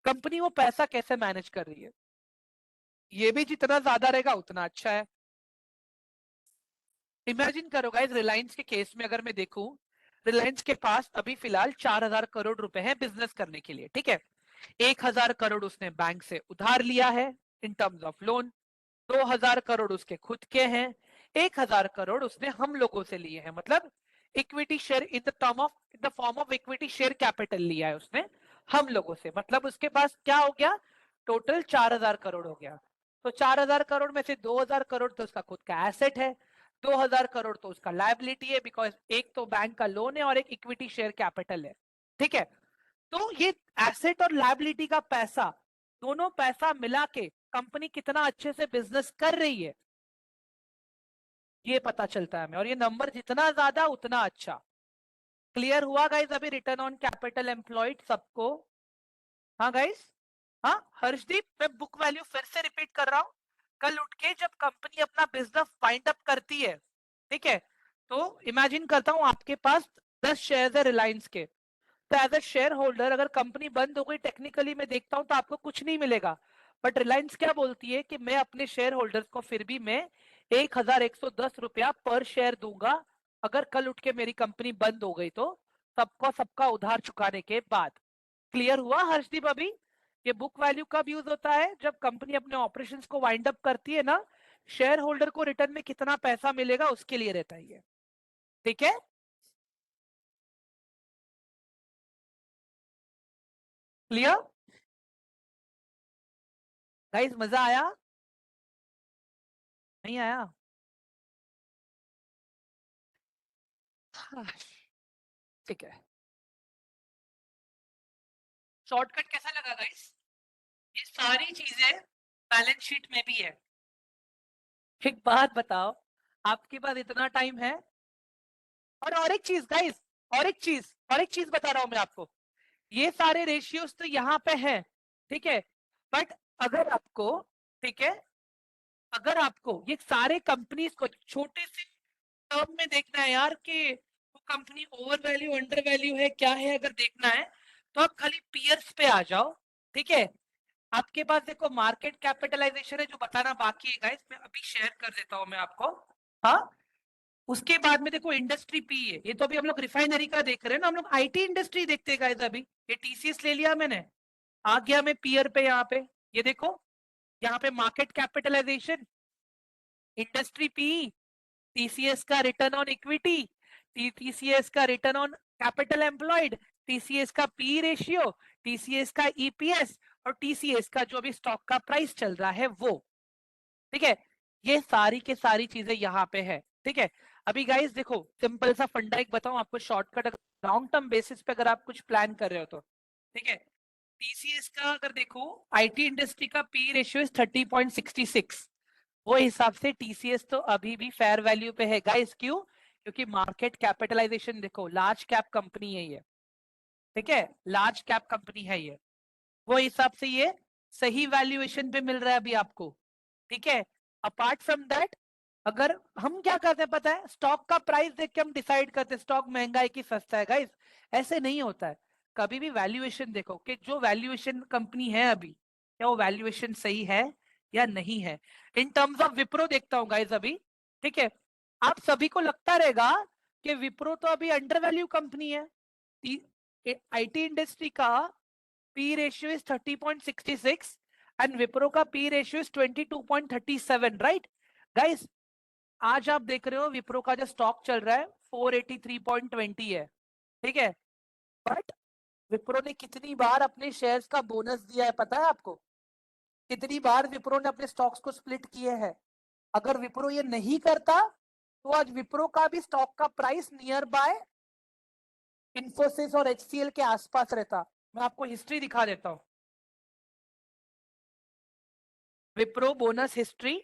कंपनी वो पैसा कैसे मैनेज कर रही है, ये भी जितना ज्यादा रहेगा उतना अच्छा है। इमेजिन करो गाइस, रिलायंस के केस में अगर मैं देखूं, रिलायंस के पास अभी फिलहाल 4,000 करोड़ रुपए है बिजनेस करने के लिए, ठीक है। 1,000 करोड़ उसने बैंक से उधार लिया है इन टर्म्स ऑफ लोन, 2,000 करोड़ उसके खुद के हैं, 1,000 करोड़ उसने हम लोगों से लिए हैं, मतलब equity share in the form of equity share capital लिया है उसने हम लोगों से, मतलब उसके पास क्या हो गया, टोटल 4,000 करोड़ हो गया। तो 4,000 करोड़ में से 2,000 करोड़ तो उसका खुद का एसेट है, 2,000 करोड़ तो उसका लायबिलिटी है, बिकॉज एक तो बैंक का लोन है और एक इक्विटी शेयर कैपिटल है, ठीक है। तो ये एसेट और लायबिलिटी का पैसा, दोनों पैसा मिला के कंपनी कितना अच्छे से बिजनेस कर रही है ये पता चलता है हमें, और ये नंबर जितना ज्यादा उतना अच्छा। क्लियर हुआ गाइस अभी रिटर्न ऑन कैपिटल एम्प्लॉयड सबको? हाँ गाइस, हाँ हर्षदीप, मैं बुक वैल्यू फिर से रिपीट कर रहा हूँ। कल उठ के जब कंपनी अपना बिजनेस वाइंड अप करती है, ठीक है, तो इमेजिन करता हूँ आपके पास 10 शेयर है रिलायंस के, तो एज अ शेयर होल्डर अगर कंपनी बंद हो गई टेक्निकली मैं देखता हूं तो आपको कुछ नहीं मिलेगा, बट रिलायंस क्या बोलती है कि मैं अपने शेयर होल्डर्स को फिर भी मैं 1,110 रुपया पर शेयर दूंगा अगर कल उठ के मेरी कंपनी बंद हो गई तो, सबको सबका उधार चुकाने के बाद। क्लियर हुआ हर्षदीप अभी? ये बुक वैल्यू कब यूज होता है, जब कंपनी अपने ऑपरेशंस को वाइंड अप करती है ना, शेयर होल्डर को रिटर्न में कितना पैसा मिलेगा उसके लिए रहता है ये, ठीक है। क्लियर गाइस, मजा आया? नहीं आया? हाँ, ठीक है। शॉर्टकट कैसा लगा गाइस? ये सारी चीजें बैलेंस शीट में भी है। एक बात बताओ, आपके पास इतना टाइम है, और एक चीज गाइस, और एक चीज बता रहा हूं मैं आपको, ये सारे रेशियोज तो यहाँ पे हैं, ठीक है, बट अगर आपको, ठीक है, अगर आपको ये सारे कंपनीज को छोटे से टर्म में देखना है यार कि वो company over value under value है क्या है, अगर देखना है तो आप खाली पीयर्स पे आ जाओ, ठीक है। आपके पास देखो मार्केट कैपिटलाइजेशन है जो बताना बाकी है गाइस, मैं अभी शेयर कर देता हूं मैं आपको। हाँ, उसके बाद में देखो इंडस्ट्री पी है, ये तो अभी हम लोग रिफाइनरी का देख रहे हैं ना, हम लोग आईटी इंडस्ट्री देखते हैं गाइस अभी। ये टीसीएस ले लिया मैंने, आ गया मैं पीयर पे, यहाँ पे ये देखो, यहाँ पे market capitalisation, industry P, TCS का रिटर्न ऑन इक्विटी, टीसीएस का return on capital employed, TCS का पी रेशियो, टीसीएस का ईपीएस, और टीसीएस का जो भी स्टॉक का प्राइस चल रहा है वो, ठीक है। ये सारी के सारी चीजें यहाँ पे है, ठीक है। अभी गाइस देखो, सिंपल सा फंडा एक बताऊं आपको शॉर्टकट, लॉन्ग टर्म बेसिस पे अगर आप कुछ प्लान कर रहे हो तो, ठीक है। टीसीएस का अगर देखो, आईटी इंडस्ट्री का पी रेशियो इज 30.66, वो हिसाब से टीसीएस तो अभी भी फेयर वैल्यू पे है गाइस, क्यों? क्योंकि मार्केट कैपिटलाइजेशन देखो, लार्ज कैप कंपनी है ये, ठीक है, लार्ज कैप कंपनी है ये, वो हिसाब से ये सही वैल्यूएशन पे मिल रहा है अभी आपको, ठीक है। अपार्ट फ्रॉम दैट, अगर हम क्या करते हैं पता है, स्टॉक का प्राइस देख के हम डिसाइड करते हैं स्टॉक महंगा है कि सस्ता है गाइस, ऐसे नहीं होता है। कभी भी वैल्यूएशन देखो कि जो वैल्यूएशन कंपनी है अभी, क्या वो वैल्यूएशन सही है या नहीं है। इन टर्म्स ऑफ विप्रो देखता हूँ गाइस अभी, ठीक है, आप सभी को लगता रहेगा कि विप्रो तो अभी अंडर वैल्यू कंपनी है, आईटी इंडस्ट्री का P ratio is 30.66 and Wipro का P ratio is 22.37, right guys. आज आप देख रहे हो विप्रो का जो स्टॉक चल रहा है 483.20 है, ठीक है, बट विप्रो ने कितनी बार अपने शेयर्स का बोनस दिया है पता है आपको? कितनी बार विप्रो ने अपने स्टॉक्स को स्प्लिट किए हैं? अगर विप्रो ये नहीं करता तो आज विप्रो का भी स्टॉक का प्राइस नियर बाय इंफोसिस और एचसीएल के आसपास रहता। मैं आपको हिस्ट्री दिखा देता हूं, विप्रो बोनस हिस्ट्री,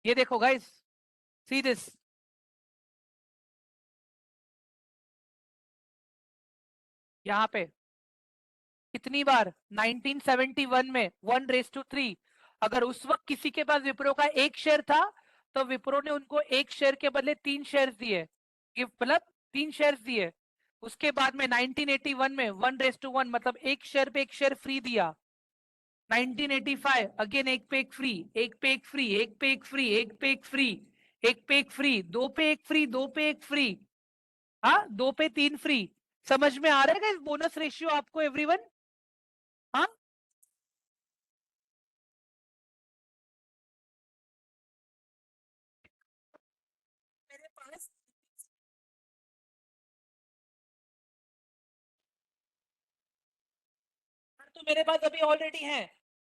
ये देखो गाइस, सी दिस, यहाँ पे कितनी बार, 1971 में 1:3, अगर उस वक्त किसी के पास विप्रो का एक शेयर था तो विप्रो ने उनको एक शेयर के बदले 3 शेयर दिए, गिफ्ट मतलब 3 शेयर्स दिए। उसके बाद में 1981 में 1:1 मतलब एक शेयर पे एक शेयर फ्री दिया। 1985 अगेन एक पे एक फ्री, एक पे एक फ्री, एक पे एक फ्री, एक पे एक फ्री, एक पे एक फ्री, दो पे एक फ्री, दो पे एक फ्री, हाँ दो पे 3 फ्री। समझ में आ रहा है इस बोनस रेशियो आपको एवरीवन? हाँ मेरे पास तो मेरे पास अभी ऑलरेडी है।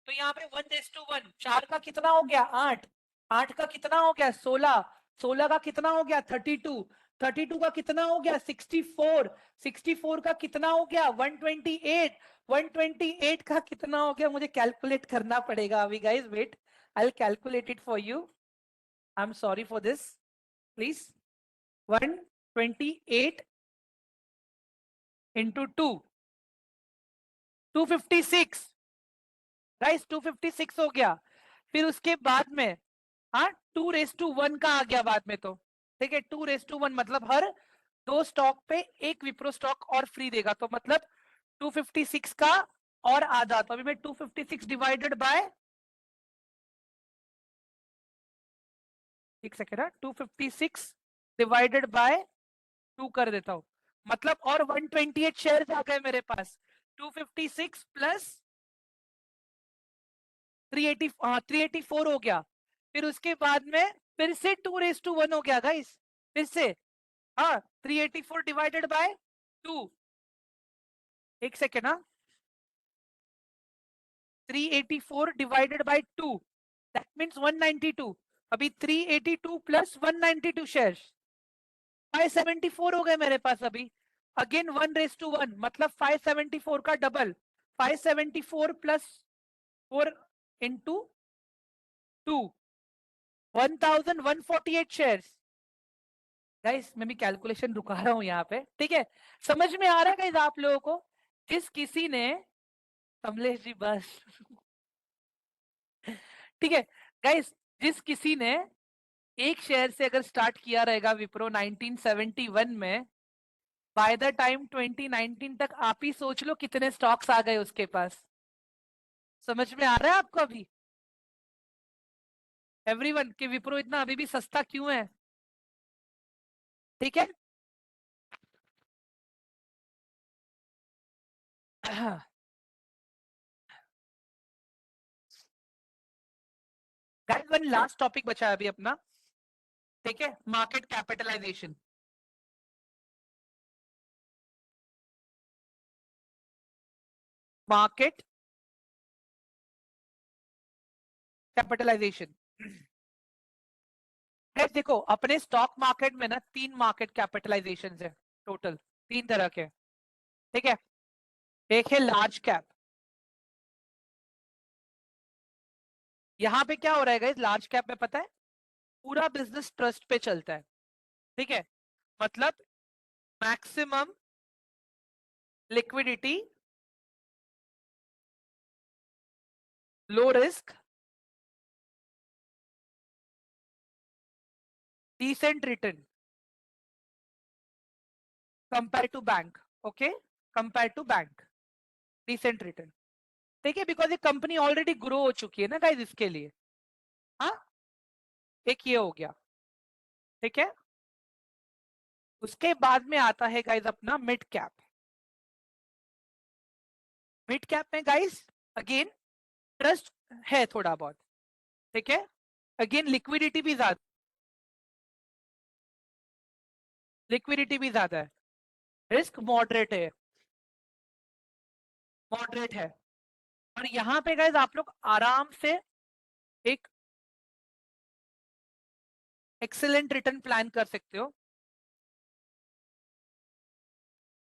तो यहाँ पे 1:1, 4 का कितना हो गया 8, 8 का कितना हो गया 16, 16 का कितना हो गया 32, 32 का कितना हो गया 64, 64 का कितना हो गया 128, 128 का कितना हो गया, मुझे कैलकुलेट करना पड़ेगा अभी guys, wait I will calculate it for you, I am sorry for this, please. 128 into 2, 256 guys, 256 हो गया। फिर उसके बाद में हाँ 2:1 का आ गया बाद में, तो ठीक है 2:1 मतलब हर 2 स्टॉक पे एक विप्रो स्टॉक और फ्री देगा, तो मतलब 256 का और आधा, तो अभी मैं 256 डिवाइडेड बाय, एक सेकेंड, 256 डिवाइडेड बाय 2 कर देता हूं, मतलब और 128 शेयर आ गए मेरे पास। 256 प्लस 380, 384 हो गया। फिर उसके बाद में फिर से 2:1 हो गया गाइस, फिर से हाँ 384 डिवाइडेड बाय 2, एक सेकेंड, हाँ 384 डिवाइडेड बाय 2 दैट मींस 192, अभी 382 प्लस 192 शेयर्स 574 हो गए मेरे पास अभी। अगेन 1:1 मतलब 574 का double, 574 plus 4 into 2, 1148 shares. Guys मैं भी कैलकुलेशन रुका रहा हूं यहाँ पे, ठीक है? समझ में आ रहा है गाइस आप लोगों को? जिस किसी ने, कमलेश जी बस ठीक है गाइस, जिस किसी ने एक शेयर से अगर स्टार्ट किया रहेगा विप्रो 1971 में, बाय द टाइम 2019 तक आप ही सोच लो कितने स्टॉक्स आ गए उसके पास। समझ में आ रहा है आपको अभी एवरीवन कि विप्रो इतना अभी भी सस्ता क्यों है? ठीक है गाइस वन लास्ट टॉपिक बचा है अभी अपना, ठीक है? Market capitalisation. Market capitalisation guys देखो अपने स्टॉक मार्केट में ना 3 मार्केट कैपिटलाइजेशन है टोटल, 3 तरह के, ठीक है? एक है लार्ज कैप, यहाँ पे क्या हो रहा है गाइस लार्ज कैप में पता है, पूरा बिजनेस ट्रस्ट पे चलता है, ठीक है? मतलब maximum liquidity, low risk, decent return compare to bank, okay, compare to bank, decent return, ठीक है? बिकॉज ये कंपनी ऑलरेडी ग्रो हो चुकी है ना गाइस इसके लिए। हाँ एक ये हो गया, ठीक है? उसके बाद में आता है गाइस अपना मिड कैप। मिड कैप में गाइस अगेन ट्रस्ट है थोड़ा बहुत, ठीक है? अगेन लिक्विडिटी भी ज्यादा, लिक्विडिटी भी ज्यादा है, रिस्क मॉडरेट है, मॉडरेट है। और यहाँ पे गाइस आप लोग आराम से एक एक्सेलेंट रिटर्न प्लान कर सकते हो,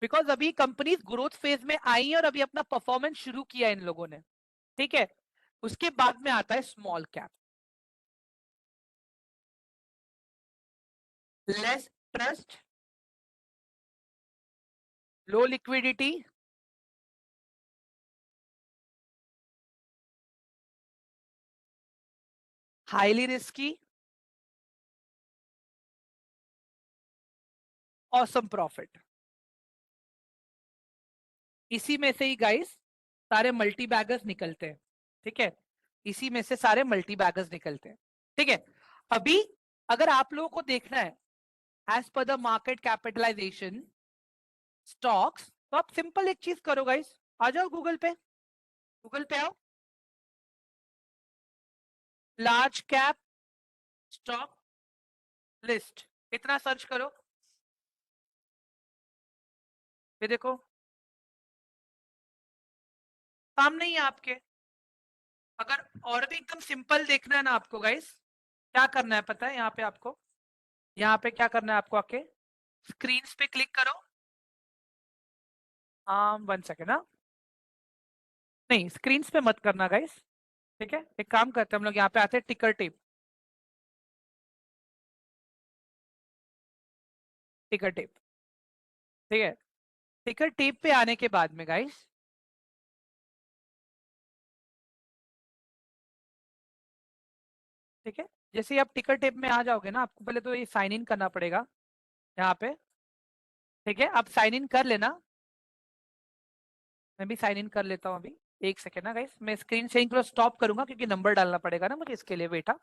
बिकॉज अभी कंपनीज ग्रोथ फेज में आई है और अभी अपना परफॉर्मेंस शुरू किया है इन लोगों ने, ठीक है? उसके बाद में आता है small cap, less trust, low liquidity, highly risky, awesome profit. इसी में से ही गाइस सारे मल्टी बैगर्स निकलते हैं, ठीक है, इसी में से सारे मल्टी बैगर्स निकलते हैं, ठीक है। अभी अगर आप लोगों को देखना है as per the market capitalisation stocks, तो आप सिंपल एक चीज करो गाइस, आ जाओ गूगल पे, गूगल पे आओ, लार्ज कैप स्टॉक लिस्ट इतना सर्च करो, ये देखो सामने ही है आपके। अगर और भी एकदम सिंपल देखना है ना आपको गाइस, क्या करना है पता है, यहाँ पे आपको, यहाँ पे क्या करना है आपको, आके स्क्रीन पे क्लिक करो। वन सेकेंड, हाँ नहीं स्क्रीन पे मत करना गाइस, ठीक है, एक काम करते हैं हम लोग, यहाँ पे आते हैं टिकर टेप, टिकर टेप, ठीक है। टिकर टेप पे आने के बाद में गाइस, ठीक है, जैसे ही आप टिकर टेप में आ जाओगे ना, आपको पहले तो ये साइन इन करना पड़ेगा यहाँ पे, ठीक है, आप साइन इन कर लेना, मैं भी साइन इन कर लेता हूँ अभी, एक सेकेंड ना गाइस, मैं स्क्रीन शेयरिंग थोड़ा स्टॉप करूंगा क्योंकि नंबर डालना पड़ेगा ना मुझे इसके लिए, बेटा।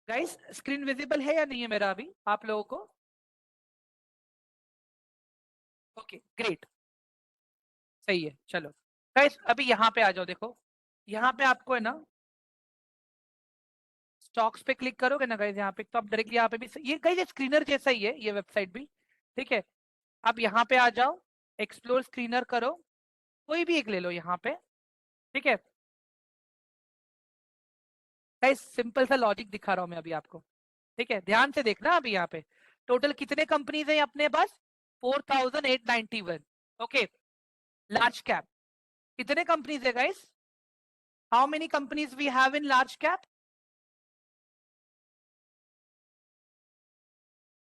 गाइस स्क्रीन विजिबल है या नहीं है मेरा अभी आप लोगों को? ओके ग्रेट, सही है, चलो गाइस अभी यहाँ पे आ जाओ, देखो यहाँ पे आपको है ना स्टॉक्स पे क्लिक करोगे ना गाइस, यहाँ पे तो आप डायरेक्टली यहाँ पे भी, ये गाइस स्क्रीनर जैसा ही है ये वेबसाइट भी, ठीक है। आप यहाँ पे आ जाओ, एक्सप्लोर स्क्रीनर करो, कोई भी एक ले लो यहाँ पे, ठीक है। गाइस सिंपल सा लॉजिक दिखा रहा हूँ मैं अभी आपको, ठीक है, ध्यान से देखना अभी यहाँ पे टोटल कितने कंपनीज है अपने पास, 4891, ओके। लार्ज कैप कितने कंपनीज है guys, how many companies we have in large cap?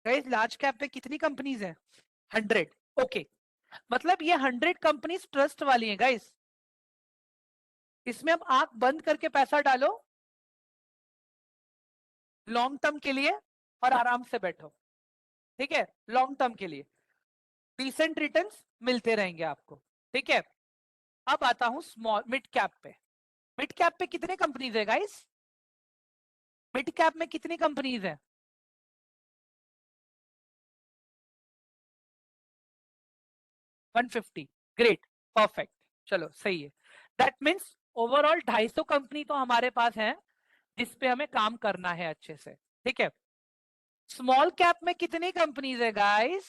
Guys large cap पे कितनी कंपनीज है, 100, ओके। मतलब ये 100 कंपनीज ट्रस्ट वाली है गाइस, इसमें अब आंख बंद करके पैसा डालो लॉन्ग टर्म के लिए और आराम से बैठो, ठीक है, लॉन्ग टर्म के लिए डिसेंट रिटर्न्स मिलते रहेंगे आपको, ठीक है। अब आता हूं स्मॉल मिड कैप पे, मिड कैप पे कितने कंपनीज है गाइस, मिड कैप में कितनी कंपनीज है, 150, ग्रेट, परफेक्ट, चलो सही है। दैट मीन्स ओवरऑल 250 कंपनी तो हमारे पास है जिस पे हमें काम करना है अच्छे से, ठीक है। स्मॉल कैप में कितनी कंपनीज है गाइस,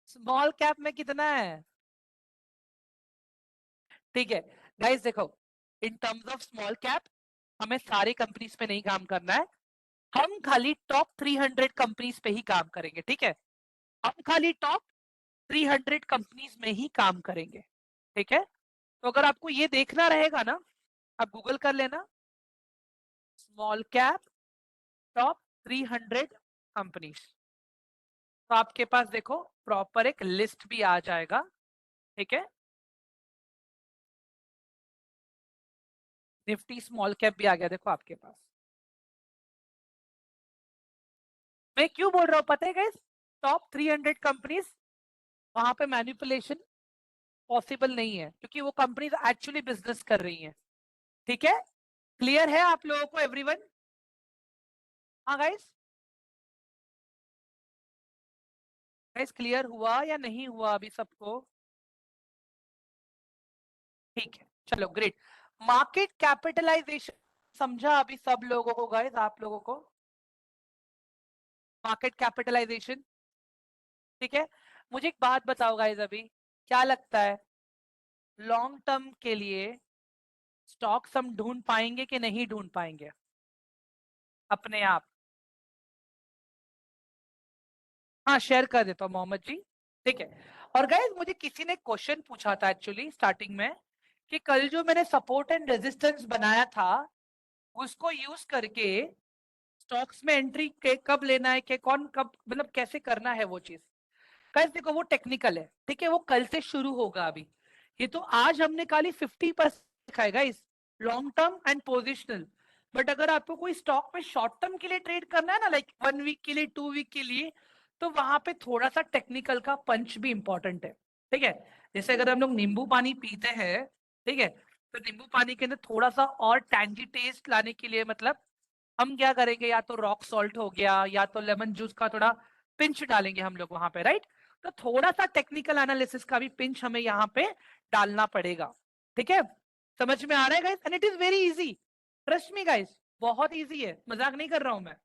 स्मॉल कैप में कितना है, ठीक है। गाइस देखो इन टर्म्स ऑफ स्मॉल कैप हमें सारी कंपनीज पे नहीं काम करना है, हम खाली टॉप 300 कंपनीज पे ही काम करेंगे, ठीक है, हम खाली टॉप 300 कंपनीज में ही काम करेंगे, ठीक है। तो अगर आपको ये देखना रहेगा ना, आप गूगल कर लेना स्मॉल कैप टॉप 300 कंपनीज, तो आपके पास देखो प्रॉपर एक लिस्ट भी आ जाएगा, ठीक है। निफ्टी स्मॉल कैप भी आ गया देखो आपके पास, मैं क्यों बोल रहा हूँ पता है गाइस, टॉप 300 कंपनीज, वहां पे मैनिपुलेशन पॉसिबल नहीं है क्योंकि वो कंपनीज एक्चुअली बिजनेस कर रही हैं। ठीक है, क्लियर है आप लोगों को एवरीवन? हाँ गाइस, गाइस क्लियर हुआ या नहीं हुआ अभी सबको? ठीक है, चलो ग्रेट। मार्केट कैपिटलाइजेशन समझा अभी सब लोगों को गाइस, आप लोगों को मार्केट कैपिटलाइजेशन? ठीक है, मुझे एक बात बताओ गाइस, अभी क्या लगता है लॉन्ग टर्म के लिए स्टॉक्स हम ढूंढ पाएंगे कि नहीं ढूंढ पाएंगे अपने आप? हाँ शेयर कर देता हूँ मोहम्मद जी। ठीक है, और गाइस मुझे किसी ने क्वेश्चन पूछा था एक्चुअली स्टार्टिंग में कि कल जो मैंने सपोर्ट एंड रेजिस्टेंस बनाया था उसको यूज करके स्टॉक्स में एंट्री के कब लेना है, कि कौन कब, मतलब कैसे करना है वो चीज। गाइस देखो वो टेक्निकल है, ठीक है, वो कल से शुरू होगा। अभी ये तो आज हमने खाली 50% दिखाएगा guys, long term and positional. But अगर आपको कोई स्टॉक में शॉर्ट टर्म के लिए ट्रेड करना है ना, लाइक 1 वीक के लिए, 2 वीक के लिए, तो वहां पे थोड़ा सा टेक्निकल का पंच भी इंपॉर्टेंट है। ठीक है, जैसे अगर हम लोग नींबू पानी पीते हैं, ठीक है, तो नींबू पानी के अंदर थोड़ा सा और टैंजी टेस्ट लाने के लिए मतलब हम क्या करेंगे, या तो रॉक सॉल्ट हो गया या तो लेमन जूस का थोड़ा पिंच डालेंगे हम लोग वहां पे, राइट? तो थोड़ा सा टेक्निकल एनालिसिस का भी पिंच हमें यहाँ पे डालना पड़ेगा। ठीक है, समझ में आ रहा है guys? And it is very easy, trust me guys, बहुत इजी है, मजाक नहीं कर रहा हूं मैं।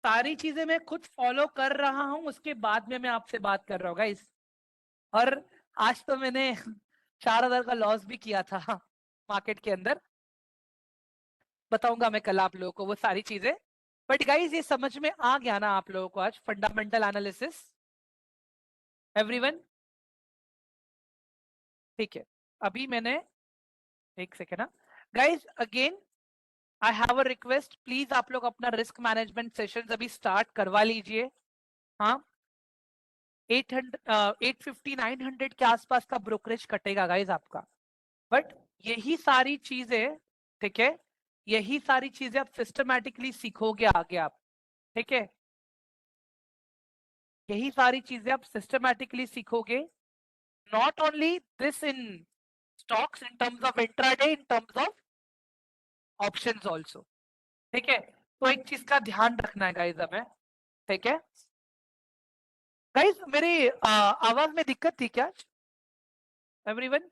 सारी चीजें मैं खुद फॉलो कर रहा हूं, उसके बाद में मैं आपसे बात कर रहा हूँ गाइस। और आज तो मैंने 4,000 का लॉस भी किया था मार्केट के अंदर, बताऊंगा मैं कल आप लोगों को वो सारी चीजें। बट गाइस ये समझ में आ गया ना आप लोगों को आज फंडामेंटल एनालिसिस, एवरीवन? ठीक है, अभी मैंने, एक सेकेंड ना guys, again I have a request, please आप लोग अपना रिस्क मैनेजमेंट सेशंस अभी स्टार्ट करवा लीजिए। हाँ, 850 900 के आसपास का ब्रोकरेज कटेगा गाइस आपका। बट यही सारी चीजें, ठीक है, यही सारी चीजें आप सिस्टमैटिकली सीखोगे आगे आप। ठीक है, यही सारी चीजें आप सिस्टमैटिकली सीखोगे, not only this in stocks, in terms of intraday, in terms of options also. ठीक है, तो एक चीज का ध्यान रखना है गाइस हमें। ठीक है गाइस, मेरी आवाज में दिक्कत थी क्या everyone?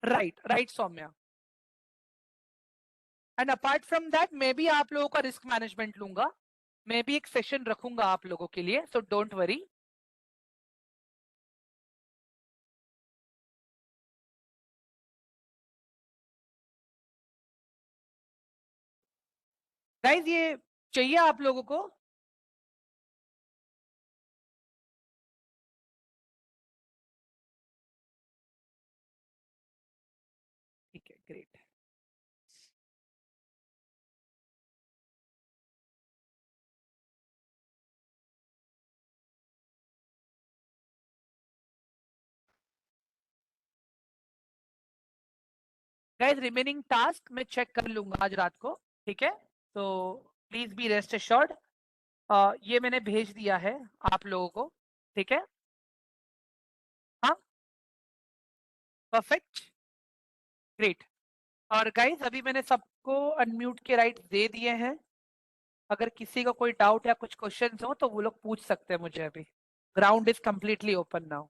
Right right Saumya. And apart from that मैं भी आप लोगों का रिस्क मैनेजमेंट लूंगा, मैं भी एक सेशन रखूंगा आप लोगों के लिए, सो डोंट वरी। गाइस ये चाहिए आप लोगों को? ठीक है, ग्रेट। गाइस रिमेनिंग टास्क मैं चेक कर लूंगा आज रात को। ठीक है, तो प्लीज बी रेस्ट एश्योर्ड, ये मैंने भेज दिया है आप लोगों को। ठीक है, हाँ, परफेक्ट, ग्रेट। और गाइस अभी मैंने सबको अनम्यूट के राइट दे दिए हैं, अगर किसी का कोई डाउट या कुछ क्वेश्चंस हो तो वो लोग पूछ सकते हैं मुझे अभी। Ground is completely open now.